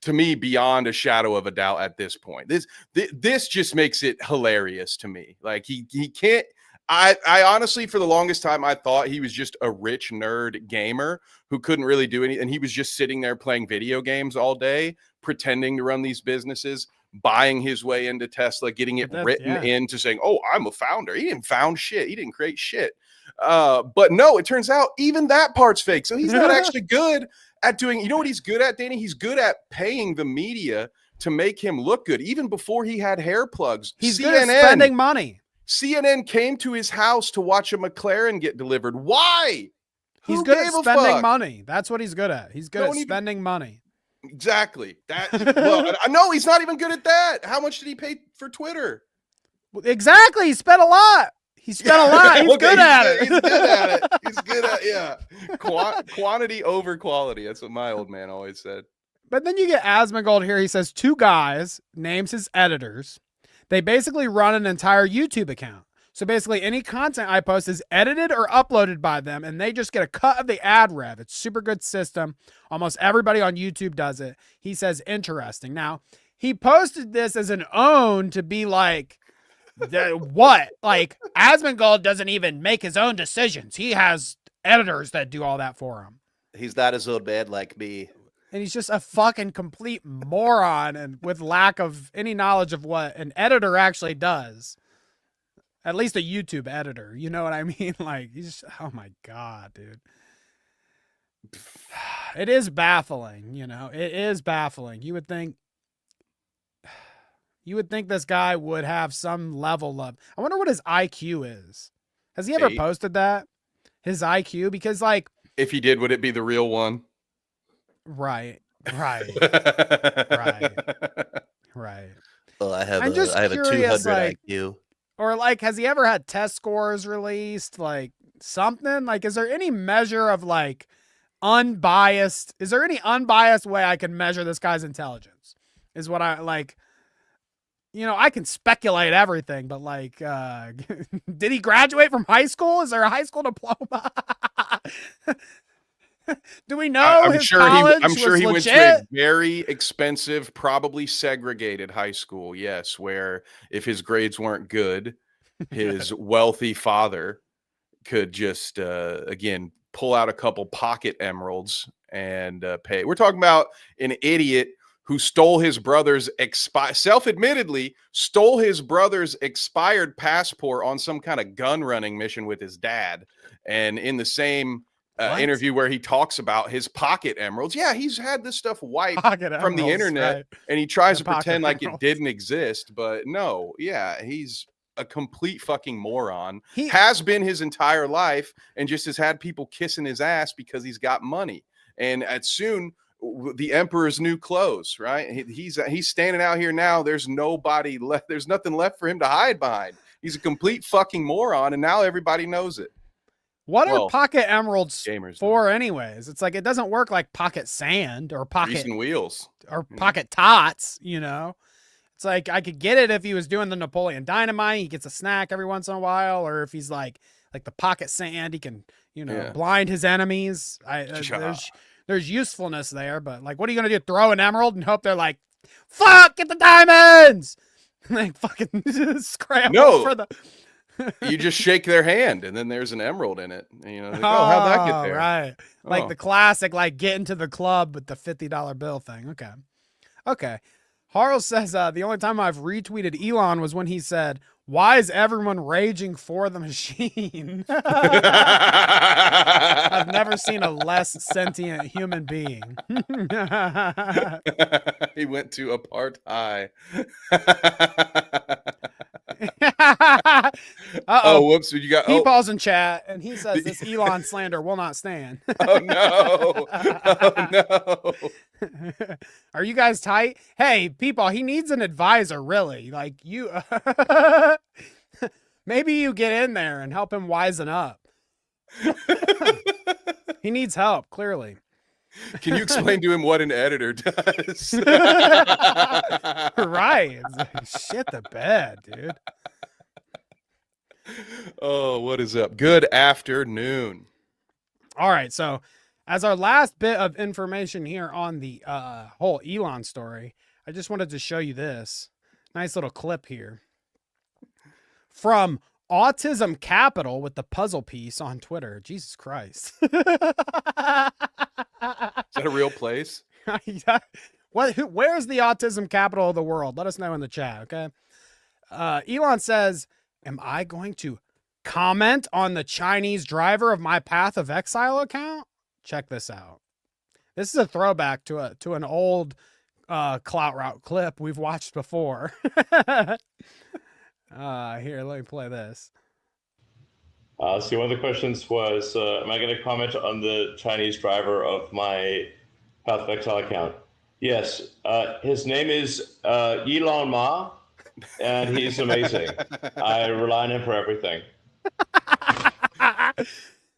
To me, beyond a shadow of a doubt at this point. This just makes it hilarious to me. Like he can't. I honestly, for the longest time, I thought he was just a rich nerd gamer who couldn't really do anything. And he was just sitting there playing video games all day, pretending to run these businesses, buying his way into Tesla, getting it written into saying, oh, I'm a founder. He didn't found shit. He didn't create shit. But no, it turns out even that part's fake. So he's not actually good at doing, you know what he's good at, Danny? He's good at paying the media to make him look good. Even before he had hair plugs.
He's good at spending money.
CNN came to his house to watch a McLaren get delivered. Why?
He's good at spending money. That's what he's good at. He's good at spending money.
Exactly. Well, I know he's not even good at that. How much did he pay for Twitter?
Exactly. He spent a lot. He's good at it.
He's good at it. He's good at quantity over quality. That's what my old man always said.
But then you get Asmongold here. He says 2 guys, names his editors. They basically run an entire YouTube account. So basically any content I post is edited or uploaded by them, and they just get a cut of the ad rev. It's a super good system. Almost everybody on YouTube does it. He says, interesting. Now, he posted this as an own to be like, what? Like, Asmongold doesn't even make his own decisions. He has editors that do all that for him.
He's not his own man like me.
And he's just a fucking complete moron and with lack of any knowledge of what an editor actually does. At least a YouTube editor. You know what I mean? Like, he's just, oh my God, dude. It is baffling, It is baffling. You would think this guy would have some level of, I wonder what his IQ is. Has he ever posted that? His IQ? Because like,
if he did, would it be the real one?
Right. Right.
Well, I have
I'm just
I have a
curious,
200
like,
IQ.
or like, has he ever had test scores released? Like something? Like, is there any measure of like unbiased? Is there any unbiased way I can measure this guy's intelligence? Is what I like. You know, I can speculate everything, but like, did he graduate from high school? Is there a high school diploma? Do we know
I'm
his
sure
college
I'm sure
was
he went to
legit?
a very expensive, probably segregated high school. Yes, where if his grades weren't good, his wealthy father could just again pull out a couple pocket emeralds and pay. We're talking about an idiot who stole his brother's self-admittedly stole his brother's expired passport on some kind of gun running mission with his dad. And in the same interview where he talks about his pocket emeralds, yeah, he's had this stuff wiped from the internet,
right.
and he tries
The
to pretend like
emeralds.
it didn't exist. But no, yeah, he's a complete fucking moron.
He
has been his entire life, and just has had people kissing his ass because he's got money. And at soon the emperor's new clothes, right? He's standing out here now. There's nobody left. There's nothing left for him to hide behind. He's a complete fucking moron, and now everybody knows it.
What are
Well,
pocket emeralds
gamers
for, anyways? It's like it doesn't work like pocket sand or pocket
greasing wheels
or pocket tots. You know, it's like I could get it if he was doing the Napoleon Dynamite. He gets a snack every once in a while, or if he's like the pocket sand, he can blind his enemies. There's usefulness there, but like, what are you gonna do? Throw an emerald and hope they're like, "Fuck, get the diamonds!" Like fucking scramble for the.
You just shake their hand, and then there's an emerald in it. And, like, how'd that get there?
Right, like the classic, like get into the club with the $50 bill thing. Okay. Harl says the only time I've retweeted Elon was when he said, "Why is everyone raging for the machine?" I've never seen a less sentient human being.
He went to apartheid. Oh, whoops! You got
Peepaw's in chat, and he says this Elon slander will not stand.
Oh no! Oh no!
Are you guys tight? Hey, Peepaw, he needs an advisor, really. Like you, maybe you get in there and help him wisen up. He needs help, clearly.
Can you explain to him what an editor does?
Right. It's like, shit the bed, dude.
Oh, what is up? Good afternoon.
All right. So, as our last bit of information here on the whole Elon story, I just wanted to show you this nice little clip here from Autism Capital with the puzzle piece on Twitter. Jesus Christ.
Is that a real place?
Where's the autism capital of the world? Let us know in the chat, okay? Elon says, "Am I going to comment on the Chinese driver of my Path of Exile account?" Check this out. This is a throwback to an old Clout Route clip we've watched before. Here, let me play this.
So one of the questions was, am I going to comment on the Chinese driver of my Path of Exile account? Yes. His name is Elon Ma, and he's amazing. I rely on him for everything.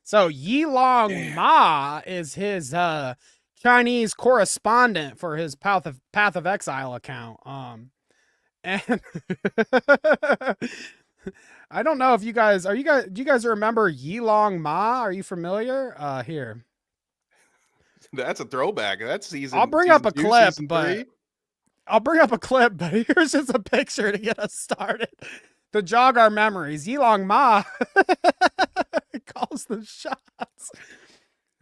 So Yilong Ma is his Chinese correspondent for his Path of Exile account. And I don't know if do you guys remember Yilong Ma? Are you familiar? Here.
That's a throwback. That's season.
I'll bring up a clip,
but
here's just a picture to get us started. To jog our memories. Yilong Ma calls the shots.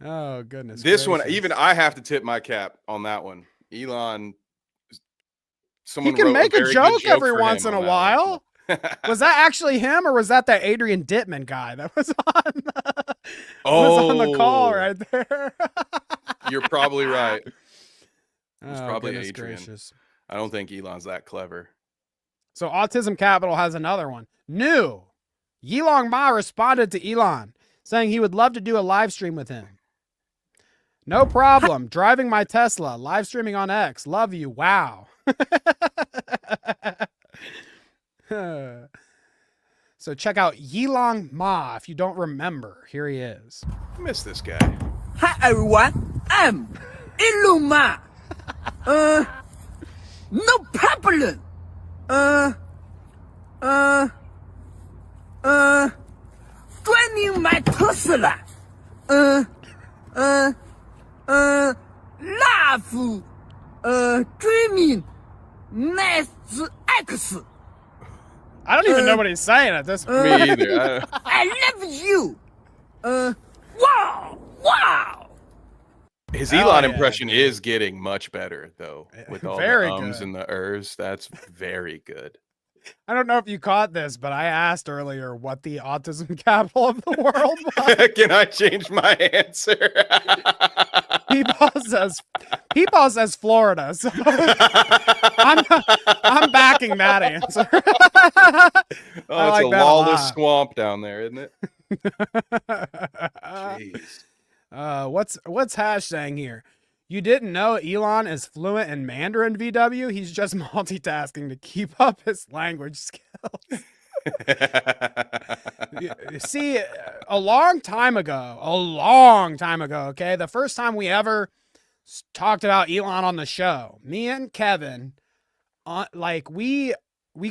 Oh, goodness.
This
gracious.
one, even I have to tip my cap on that one. Elon.
He can make a joke every once in a while. Was that actually him, or was that Adrian Dittman guy that was on the call right there?
You're probably right. It's
Oh,
probably
goodness
Adrian.
gracious.
I don't think Elon's that clever.
So Autism Capital has another one. New. Yilong Ma responded to Elon, saying he would love to do a live stream with him. No problem. Driving my Tesla, live streaming on X. Love you. Wow. So check out Yilong Ma if you don't remember. Here he is.
I miss this guy.
Hi everyone, I'm Elon Musk. No problem. Driving my Tesla. Love. Dreaming. Next X.
I don't even know what he's saying at this point.
Me either.
I love you. Wow. Wow.
His
Hell
Elon
yeah,
impression
dude.
is getting much better, though, with all
Very
the ums
good.
and the ers. That's very good.
I don't know if you caught this, but I asked earlier what the autism capital of the world was.
Can I change my answer?
Peepaw says Florida. So I'm backing that answer.
Oh,
I
it's
like
a
that a
lawless
lot.
swamp down there, isn't it? Jeez.
What's Hash saying here? You didn't know Elon is fluent in Mandarin, VW? He's just multitasking to keep up his language skills. See, a long time ago, okay, the first time we ever talked about Elon on the show, me and Kevin, we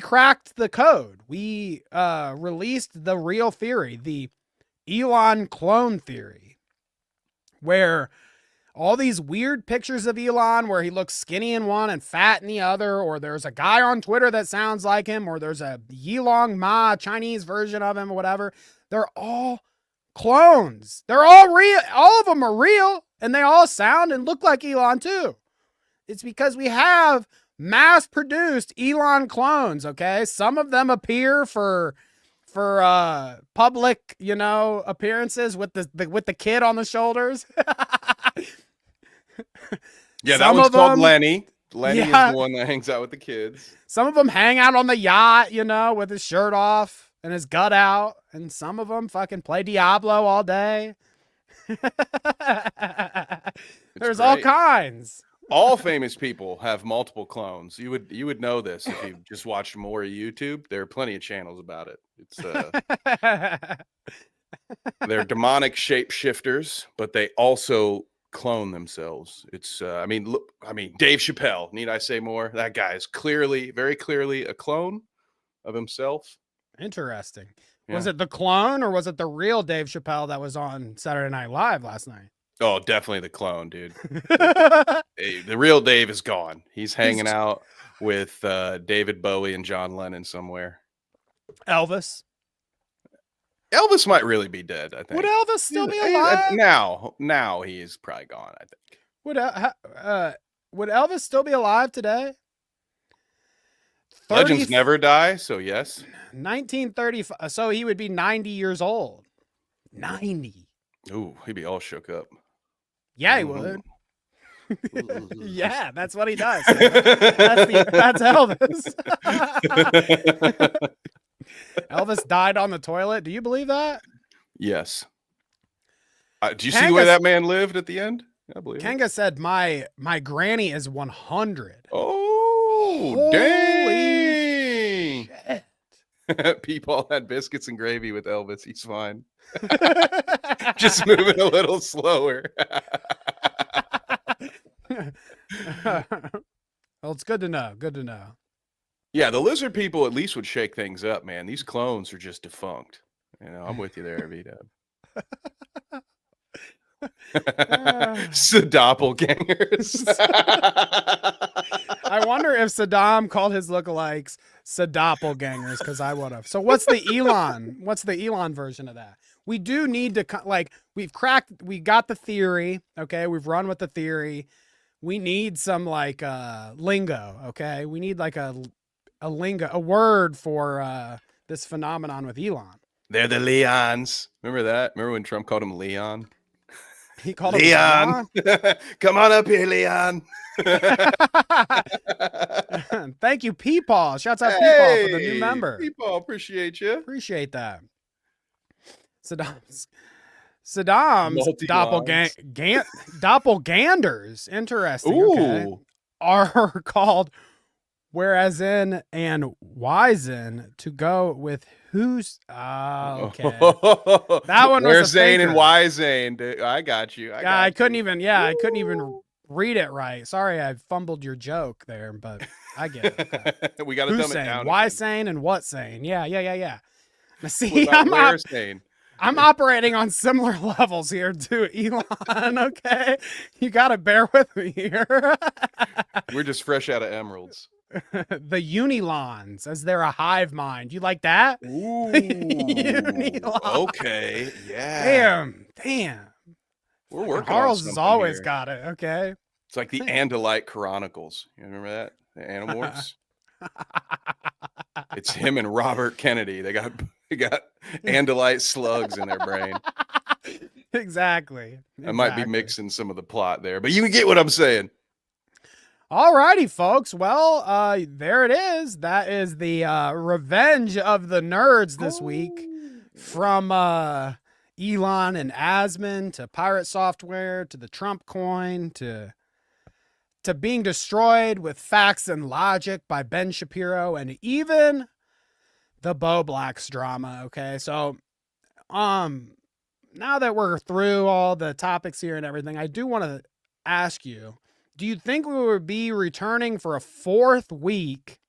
cracked the code. We released the real theory, the Elon clone theory, where all these weird pictures of Elon where he looks skinny in one and fat in the other, or there's a guy on Twitter that sounds like him, or there's a Yilong Ma Chinese version of him or whatever. They're all clones. They're all real. All of them are real, and they all sound and look like Elon too. It's because we have mass-produced Elon clones, okay? Some of them appear for public, appearances with the kid on the shoulders.
Yeah, that
Some
one's
of
called
them-
Lenny. Lenny
Yeah.
is the one that hangs out with the kids.
Some of them hang out on the yacht, with his shirt off and his gut out. And some of them fucking play Diablo all day. There's all
great.
kinds.
All famous people have multiple clones. You would know this if you just watched more of YouTube. There are plenty of channels about it. It's they're demonic shapeshifters, but they also clone themselves. It's Dave Chappelle, need I say more? That guy is very clearly a clone of himself.
Interesting.
Yeah.
Was it the clone or was it the real Dave Chappelle that was on Saturday Night Live last night?
Oh, definitely the clone, dude. Hey, the real Dave is gone. He's hanging out with David Bowie and John Lennon somewhere.
Elvis.
Elvis might really be dead, I think.
Would Elvis still be
Hey,
alive?
Now he is probably gone, I think.
Would Elvis still be alive today?
Legends never die, so yes.
1935. So he would be 90 years old. 90.
Ooh, he'd be all shook up.
Yeah, he would. Yeah, that's what he does. That's Elvis. Elvis died on the toilet. Do you believe that?
Yes. Do you see where that man lived at the end? I believe it.
Kanga said my granny is 100.
Oh,
Holy
dang.
shit.
Peepaw had biscuits and gravy with Elvis. He's fine. Just moving a little slower.
Well, it's good to know. Good to know.
Yeah, the lizard people at least would shake things up, man. These clones are just defunct. I'm with you there, V-Dub. Doppelgangers.
I wonder if Saddam called his lookalikes Doppelgangers, because I would have. So what's the Elon? What's the Elon version of that? We do need to we got the theory. Okay, we've run with the theory. We need some lingo. Okay, we need a lingo, a word for this phenomenon with Elon.
They're the Leons. Remember that? Remember when Trump called him Leon?
He called
Leon.
him
Come on up here, Leon.
Thank you, Peepaw. Shouts out Peepaw for the new member.
Peepaw, appreciate you.
Appreciate that. Saddam's
Multi-lines.
doppelgangers, interesting, okay,
Ooh.
are called whereas in and Wizen to go with who's okay. That one was
Where's
a
Zane and
faker.
why Zane? I got you.
I couldn't even read it right. Sorry, I fumbled your joke there, but I get it. Okay.
We got to
Who's
dumb it
saying?
down.
Why
again.
saying and what saying? Yeah. Now,
What
see,
about where's Zane?
I'm operating on similar levels here too, Elon. Okay, you got to bear with me here.
We're just fresh out of emeralds.
The Unilons, as they're a hive mind. You like that?
Ooh.
Unilon.
Okay. Yeah.
Damn.
We're working
Charles
on
has
something
always
here.
got it. Okay.
It's like the Andalite Chronicles. You remember that? The Animorphs. It's him and Robert Kennedy. They got Andalite slugs in their brain.
Exactly.
I might be mixing some of the plot there, but you get what I'm saying.
Alrighty, folks. Well, there it is. That is the Revenge of the Nerds this week. From Elon and Asmon to Pirate Software to the Trump coin to being destroyed with facts and logic by Ben Shapiro and even the Bowblax drama. Okay, so now that we're through all the topics here and everything, I do want to ask you, do you think we will be returning for a fourth week?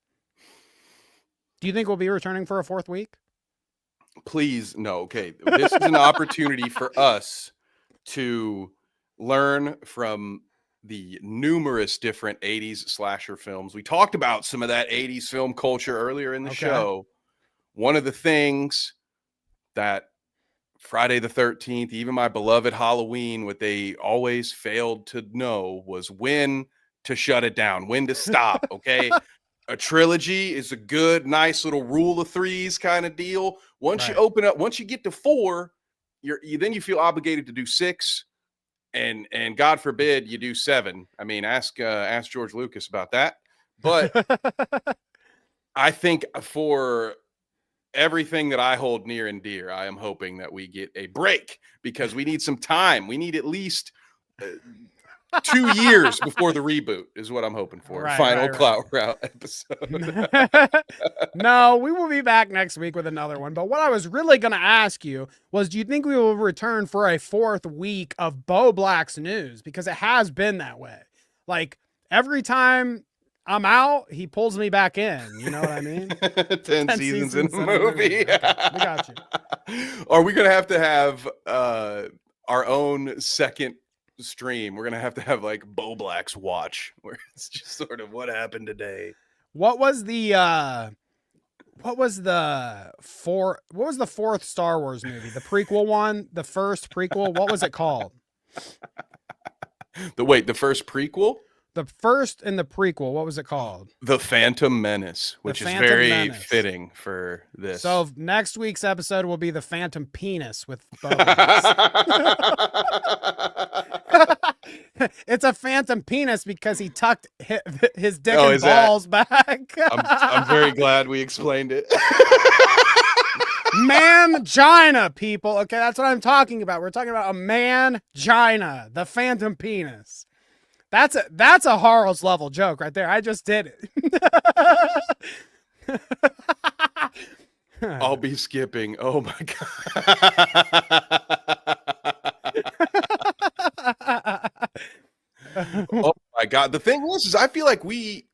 Do you think we'll be returning for a fourth week?
Please, no. Okay, this is an opportunity for us to learn from the numerous different 80s slasher films. We talked about some of that 80s film culture earlier in the show. One of the things that Friday the 13th, even my beloved Halloween, what they always failed to know was when to shut it down, when to stop. Okay. A trilogy is a good, nice little rule of threes kind of deal. Once you open up, once you get to 4, then you feel obligated to do 6, and God forbid you do 7. I mean, ask George Lucas about that. But I think for everything that I hold near and dear, I am hoping that we get a break because we need some time. We need at least 2 years before the reboot is what I'm hoping for. Final Clout Route episode.
No, we will be back next week with another one. But what I was really going to ask you was, do you think we will return for a fourth week of Bowblax news? Because it has been that way. Like every time I'm out, he pulls me back in. You know what I mean?
10 seasons in a movie.
Okay, we got you.
Are we going to have our own second stream? We're going to have like Bowblax watch, where it's just sort of what happened today.
What was the fourth Star Wars movie? The prequel one? The first prequel? What was it called?
The first prequel?
The first in the prequel, what was it called?
The Phantom Menace, which is very fitting for this.
So next week's episode will be the Phantom Penis with Bowblax. It's a phantom penis because he tucked his dick and balls back.
I'm very glad we explained it.
Mangina, people. Okay, that's what I'm talking about. We're talking about a mangina, the phantom penis. That's a Harl's level joke right there. I just did it.
I'll be skipping. Oh my god. Oh my god. The thing is I feel like we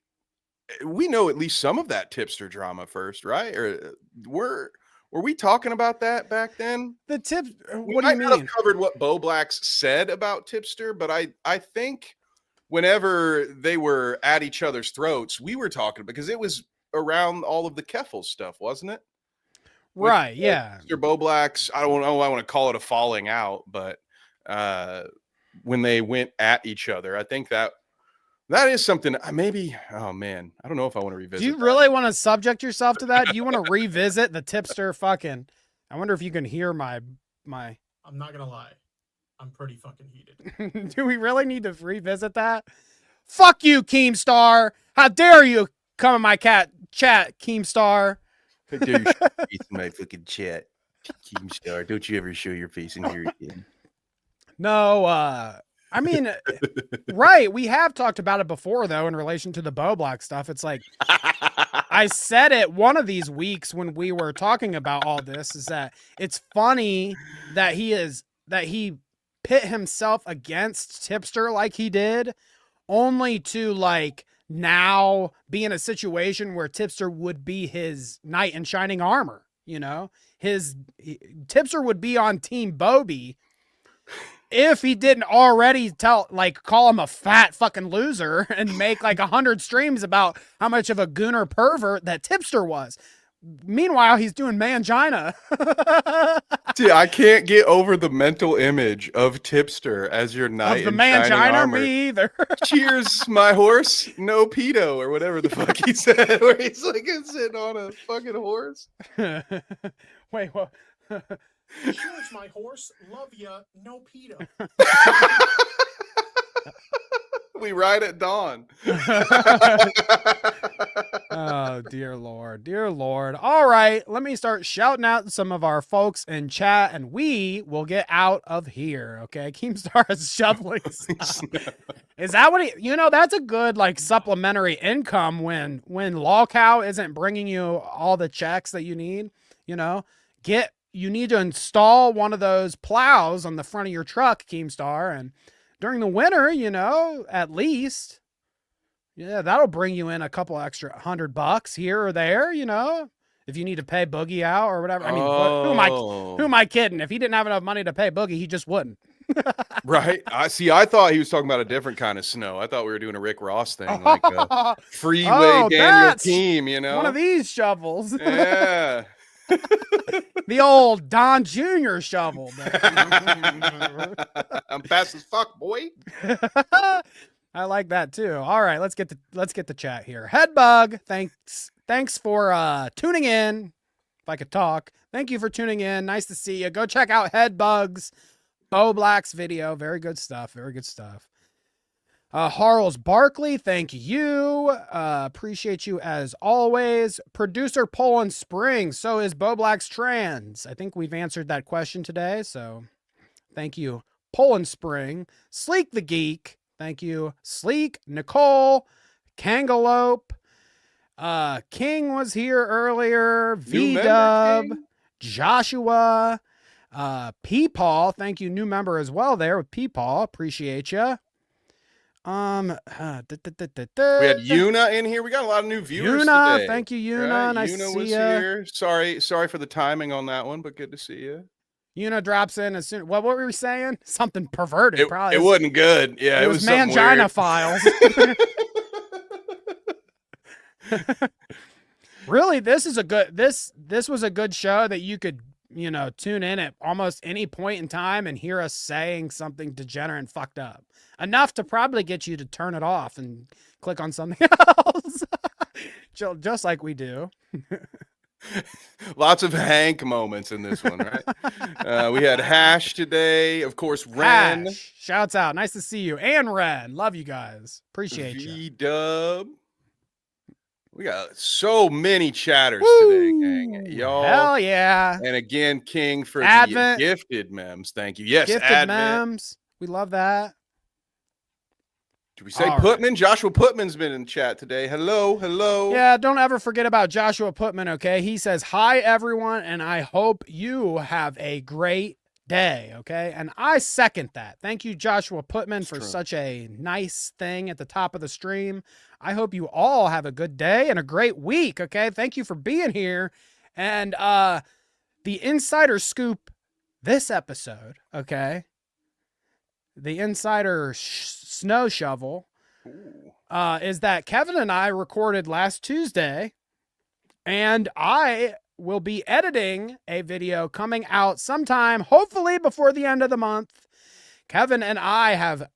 know at least some of that tipster drama first, right? Or were we talking about that back then?
The tip.
What do you mean? I might have covered what Bowblax said about tipster, but I think whenever they were at each other's throats, we were talking because it was around all of the Keffel stuff, wasn't it?
Right. Yeah.
Mr. Bowblax, I don't know. I want to call it a falling out, but when they went at each other, I think that is something. Maybe. Oh man, I don't know if I want to revisit.
Do you really want to subject yourself to that? Do you want to revisit the tipster fucking? I wonder if you can hear my.
I'm not gonna lie. I'm pretty fucking heated.
Do we really need to revisit that? Fuck you, Keemstar. How dare you come in my chat, Keemstar?
How dare you in my fucking chat? Keemstar, don't you ever show your face in here again.
No, I mean, right. We have talked about it before, though, in relation to the Bowblax stuff. It's like, I said it one of these weeks when we were talking about all this, is that it's funny that he pit himself against Tipster like he did, only to like now be in a situation where Tipster would be his knight in shining armor. You know, Tipster would be on Team Bobby if he didn't already call him a fat fucking loser and make like 100 streams about how much of a gooner pervert that Tipster was. Meanwhile, he's doing Mangina.
Dude, I can't get over the mental image of Tipster as your knight
Of the
in shining
Mangina,
armor.
me either.
Cheers, my horse, no pedo, or whatever the fuck he said, where he's like sitting on a fucking horse.
Wait, what?
Cheers, my horse. Love ya. No pedo.
We ride at dawn.
Oh, dear Lord. Dear Lord. All right. Let me start shouting out some of our folks in chat and we will get out of here. Okay. Keemstar is shoveling stuff. Is that what that's a good like supplementary income when Law Cow isn't bringing you all the checks that you need, you need to install one of those plows on the front of your truck, Keemstar, and during the winter, at least, that'll bring you in a couple extra $100 here or there, if you need to pay Boogie out or whatever. I mean, who am I kidding? If he didn't have enough money to pay Boogie, he just wouldn't.
Right. I thought he was talking about a different kind of snow. I thought we were doing a Rick Ross thing, like a freeway Daniel team,
One of these shovels.
Yeah.
The old Don Jr. shovel.
I'm fast as fuck, boy.
I like that too. All right, let's get the chat here. Headbug, thanks for tuning in. If I could talk, thank you for tuning in. Nice to see you. Go check out Headbug's Bowblax video. Very good stuff. Very good stuff. Harles Barkley, thank you. Appreciate you as always. Producer Poland Spring, so is Bowblax trans? I think we've answered that question today, so thank you, Poland Spring. Sleek the Geek, thank you. Sleek, Nicole, Kangalope, King was here earlier. V-Dub, Joshua, P-Paul, thank you, new member as well there with P-Paul, appreciate you. We
had Yuna in here. We got a lot of new viewers today.
Thank you, Yuna.
Right?
Nice
Yuna
to see
was
you.
Here. Sorry for the timing on that one, but good to see you.
Yuna drops in as soon. What were we saying? Something perverted. Probably.
It wasn't good. Yeah, it was
Mangina files. Really, this was a good show that you could tune in at almost any point in time and hear us saying something degenerate and fucked up. Enough to probably get you to turn it off and click on something else. Just like we do.
Lots of Hank moments in this one, right? We had Hash today. Of course, Ren.
Hash, shouts out. Nice to see you. And Ren. Love you guys. Appreciate you.
V-Dub. We got so many chatters today, gang. Y'all.
Hell yeah.
And again, King for
Advent.
The gifted memes. Thank you. Yes,
gifted
Advent.
memes. We love that.
Did we say Putman? Right. Joshua Putman's been in chat today. Hello.
Yeah, don't ever forget about Joshua Putman, okay? He says, hi, everyone, and I hope you have a great day, okay? And I second that. Thank you, Joshua Putman, for such a nice thing at the top of the stream. I hope you all have a good day and a great week, okay? Thank you for being here. And the insider scoop this episode, okay? The insider snow shovel is that Kevin and I recorded last Tuesday, and I will be editing a video coming out sometime, hopefully before the end of the month. Kevin and I have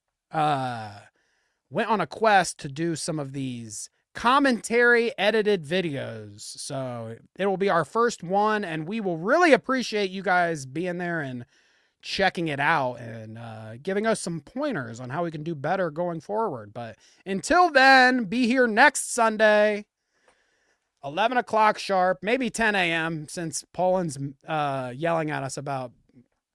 went on a quest to do some of these commentary edited videos. So it will be our first one, and we will really appreciate you guys being there and checking it out and giving us some pointers on how we can do better going forward. But until then, be here next Sunday. 11 o'clock sharp, maybe 10 a.m. since Poland's yelling at us about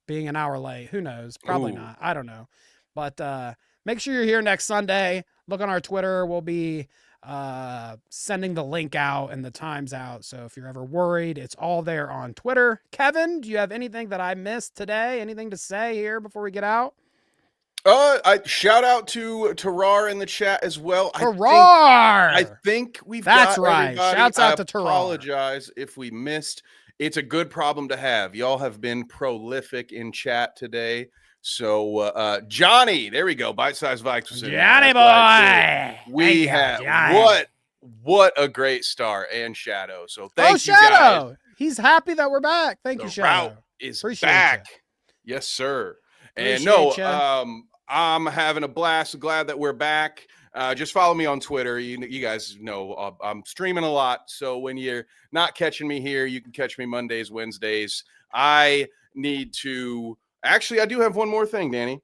being an hour late. Who knows? Probably
Ooh.
not. I don't know. But make sure you're here next Sunday. Look on our Twitter. We'll be sending the link out and the times out. So if you're ever worried, it's all there on Twitter. Kevin, do you have anything that I missed today? Anything to say here before we get out?
I shout out to Tarar in the chat as well.
Tarar!
I think we've
That's
got
right.
everybody.
Shouts out to Tarar.
I apologize if we missed. It's a good problem to have. Y'all have been prolific in chat today. So Johnny, there we go. Bite Size Vikes was in there.
Johnny
That's
boy.
right, we
Thank you,
have
Johnny.
what a great star, and Shadow. So thank you
Shadow.
guys.
He's happy that we're back. Thank you,
The
Shadow.
route is
Appreciate
back.
ya.
Yes, sir. And
Appreciate ya.
I'm having a blast. Glad that we're back. Just follow me on Twitter. You guys know I'm streaming a lot. So when you're not catching me here, you can catch me Mondays, Wednesdays. I need to actually, I do have one more thing, Danny.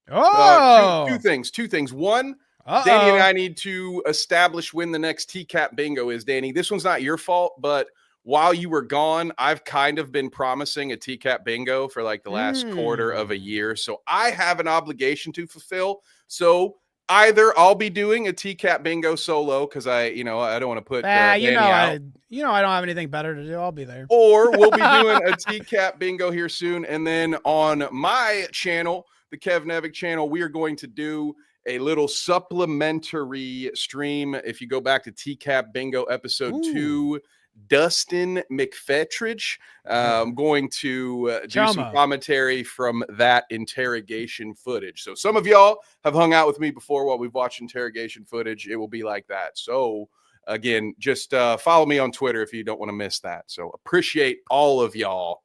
Oh,
two things. One,
Uh-oh.
Danny and I need to establish when the next TCAP bingo is, Danny. This one's not your fault, but while you were gone, I've kind of been promising a TCAP bingo for like the last quarter of a year. So I have an obligation to fulfill. So either I'll be doing a TCAP bingo solo because I don't want to put Danny out.
I don't have anything better to do. I'll be there.
Or we'll be doing a TCAP bingo here soon. And then on my channel, the Kev Nevick channel, we are going to do a little supplementary stream. If you go back to TCAP bingo episode 2, Dustin McFetridge. I'm going to do some commentary from that interrogation footage. So some of y'all have hung out with me before while we've watched interrogation footage. It will be like that. So again, just follow me on Twitter if you don't want to miss that. So appreciate all of y'all.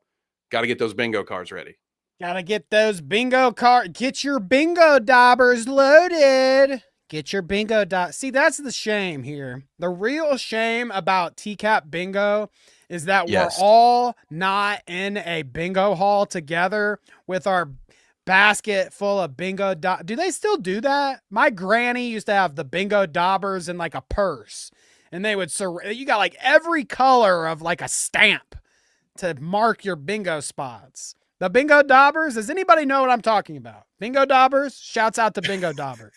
Got to get those bingo cards ready.
Gotta get those bingo cards. Get your bingo daubers loaded. Get your bingo See, that's the shame here. The real shame about TCAP bingo is that we're all not in a bingo hall together with our basket full of bingo. Do they still do that? My granny used to have the bingo daubers in like a purse, and they would you got like every color of like a stamp to mark your bingo spots. The bingo daubers. Does anybody know what I'm talking about? Bingo daubers. Shouts out to bingo daubers.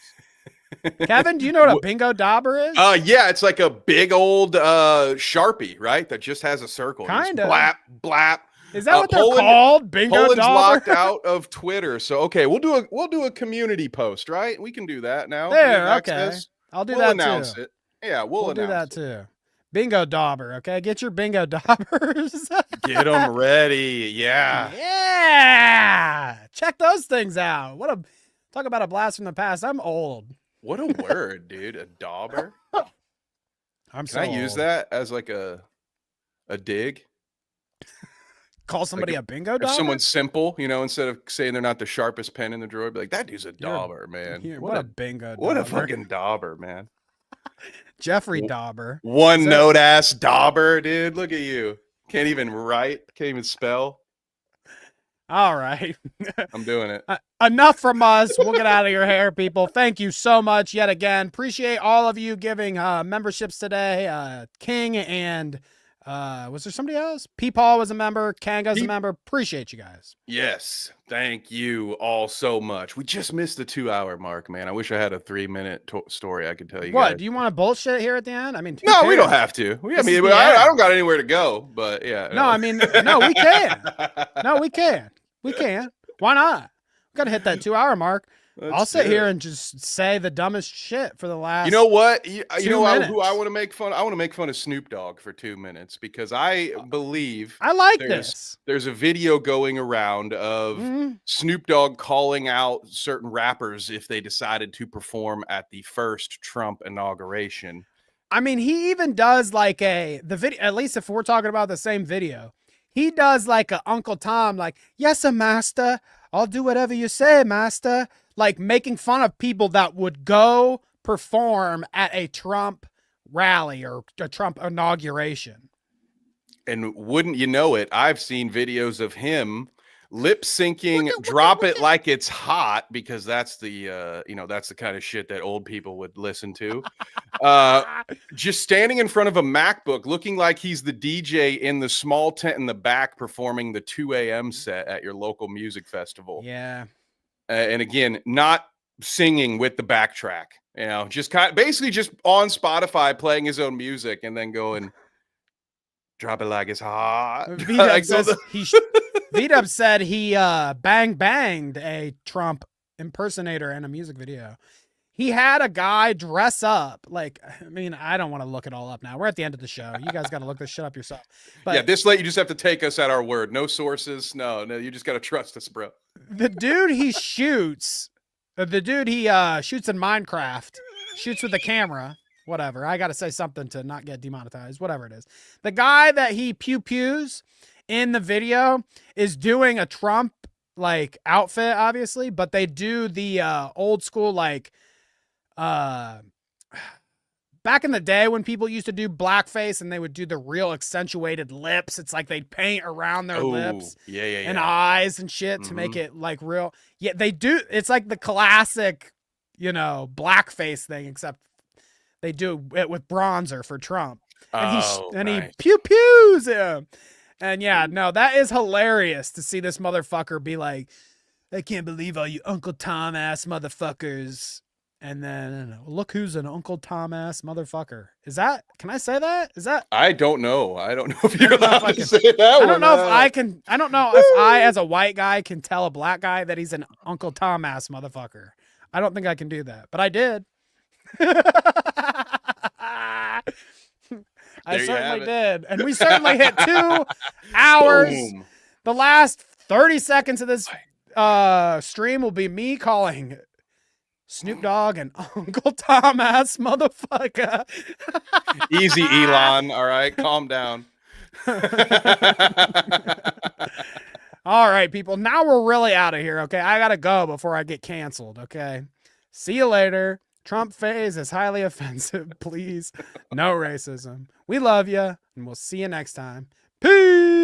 Kevin, do you know what a bingo dauber is?
Yeah, it's like a big old Sharpie, right? That just has a circle.
Kind of.
Blap, blap.
Is that what they're called? Bingo
Poland's
dauber?
locked out of Twitter. So okay, we'll do a community post, right? We can do that now.
There, okay. I'll do that
announce
too.
it. Yeah, we'll
do that
it.
too. Bingo dauber, okay? Get your bingo daubers.
Get them ready. Yeah.
Yeah. Check those things out. Talk about a blast from the past. I'm old.
What a word, dude. A dauber.
Can
I use that as like a dig?
Call somebody a bingo dauber?
If someone's simple, instead of saying they're not the sharpest pen in the drawer, be like, that dude's a dauber, man.
What a bingo dauber.
What a fucking dauber, man.
Jeffrey Dauber.
One note ass dauber, dude. Look at you. Can't even write. Can't even spell.
All right.
I'm doing it.
Enough from us. We'll get out of your hair, people. Thank you so much yet again. Appreciate all of you giving memberships today. King and was there somebody else? P-Paul was a member. Kanga's a member. Appreciate you guys.
Yes. Thank you all so much. We just missed the 2-hour mark, man. I wish I had a 3-minute story I could tell you guys.
Do you want to bullshit here at the end? I mean,
no, we don't have to. I don't got anywhere to go, but yeah.
No, I mean, no, we can. No, we can. We can. Why not? We got to hit that 2-hour mark. I'll sit here and just say the dumbest shit for the last.
You know what? You know who I want to make fun? I want to make fun of Snoop Dogg for 2 minutes because I believe
I like this.
There's a video going around of Snoop Dogg calling out certain rappers if they decided to perform at the first Trump inauguration.
I mean, he even does like the video. At least if we're talking about the same video, he does like a Uncle Tom, like, yes, sir, master. I'll do whatever you say, master. Like making fun of people that would go perform at a Trump rally or a Trump inauguration.
And wouldn't you know it, I've seen videos of him lip syncing, drop it like it's hot, because that's the that's the kind of shit that old people would listen to. Just standing in front of a MacBook, looking like he's the DJ in the small tent in the back, performing the 2 a.m. set at your local music festival.
Yeah.
And again, not singing with the backtrack, just basically just on Spotify playing his own music and then going, drop it like it's hot.
V-Dub said he banged a Trump impersonator in a music video. He had a guy dress up like, I mean, I don't want to look it all up now. We're at the end of the show. You guys got to look this shit up yourself. But
yeah, this late, you just have to take us at our word. No sources. No, you just got to trust us, bro.
The dude he shoots in Minecraft, shoots with the camera. Whatever. I got to say something to not get demonetized. Whatever it is. The guy that he pews in the video is doing a Trump like outfit, obviously, but they do the old school like back in the day when people used to do blackface and they would do the real accentuated lips. It's like they'd paint around their lips and eyes and shit to make it like real. Yeah, they do. It's like the classic, blackface thing, except they do it with bronzer for Trump. And he pews him. And yeah, no, that is hilarious to see this motherfucker be like, I can't believe all you Uncle Tom ass motherfuckers. And then look who's an Uncle Tom ass motherfucker. Can I say that?
I don't know. I don't know if you're allowed to say that.
I don't know if I can. I don't know if I, as a white guy, can tell a black guy that he's an Uncle Tom ass motherfucker. I don't think I can do that, but I did. I certainly did. And we certainly hit 2 hours. Boom. The last 30 seconds of this stream will be me calling Snoop Dogg and Uncle Tom ass motherfucker.
Easy, Elon. All right, calm down.
All right, people. Now we're really out of here, okay? I gotta go before I get canceled, okay? See you later. Trump phase is highly offensive. Please, no racism. We love you, and we'll see you next time. Peace.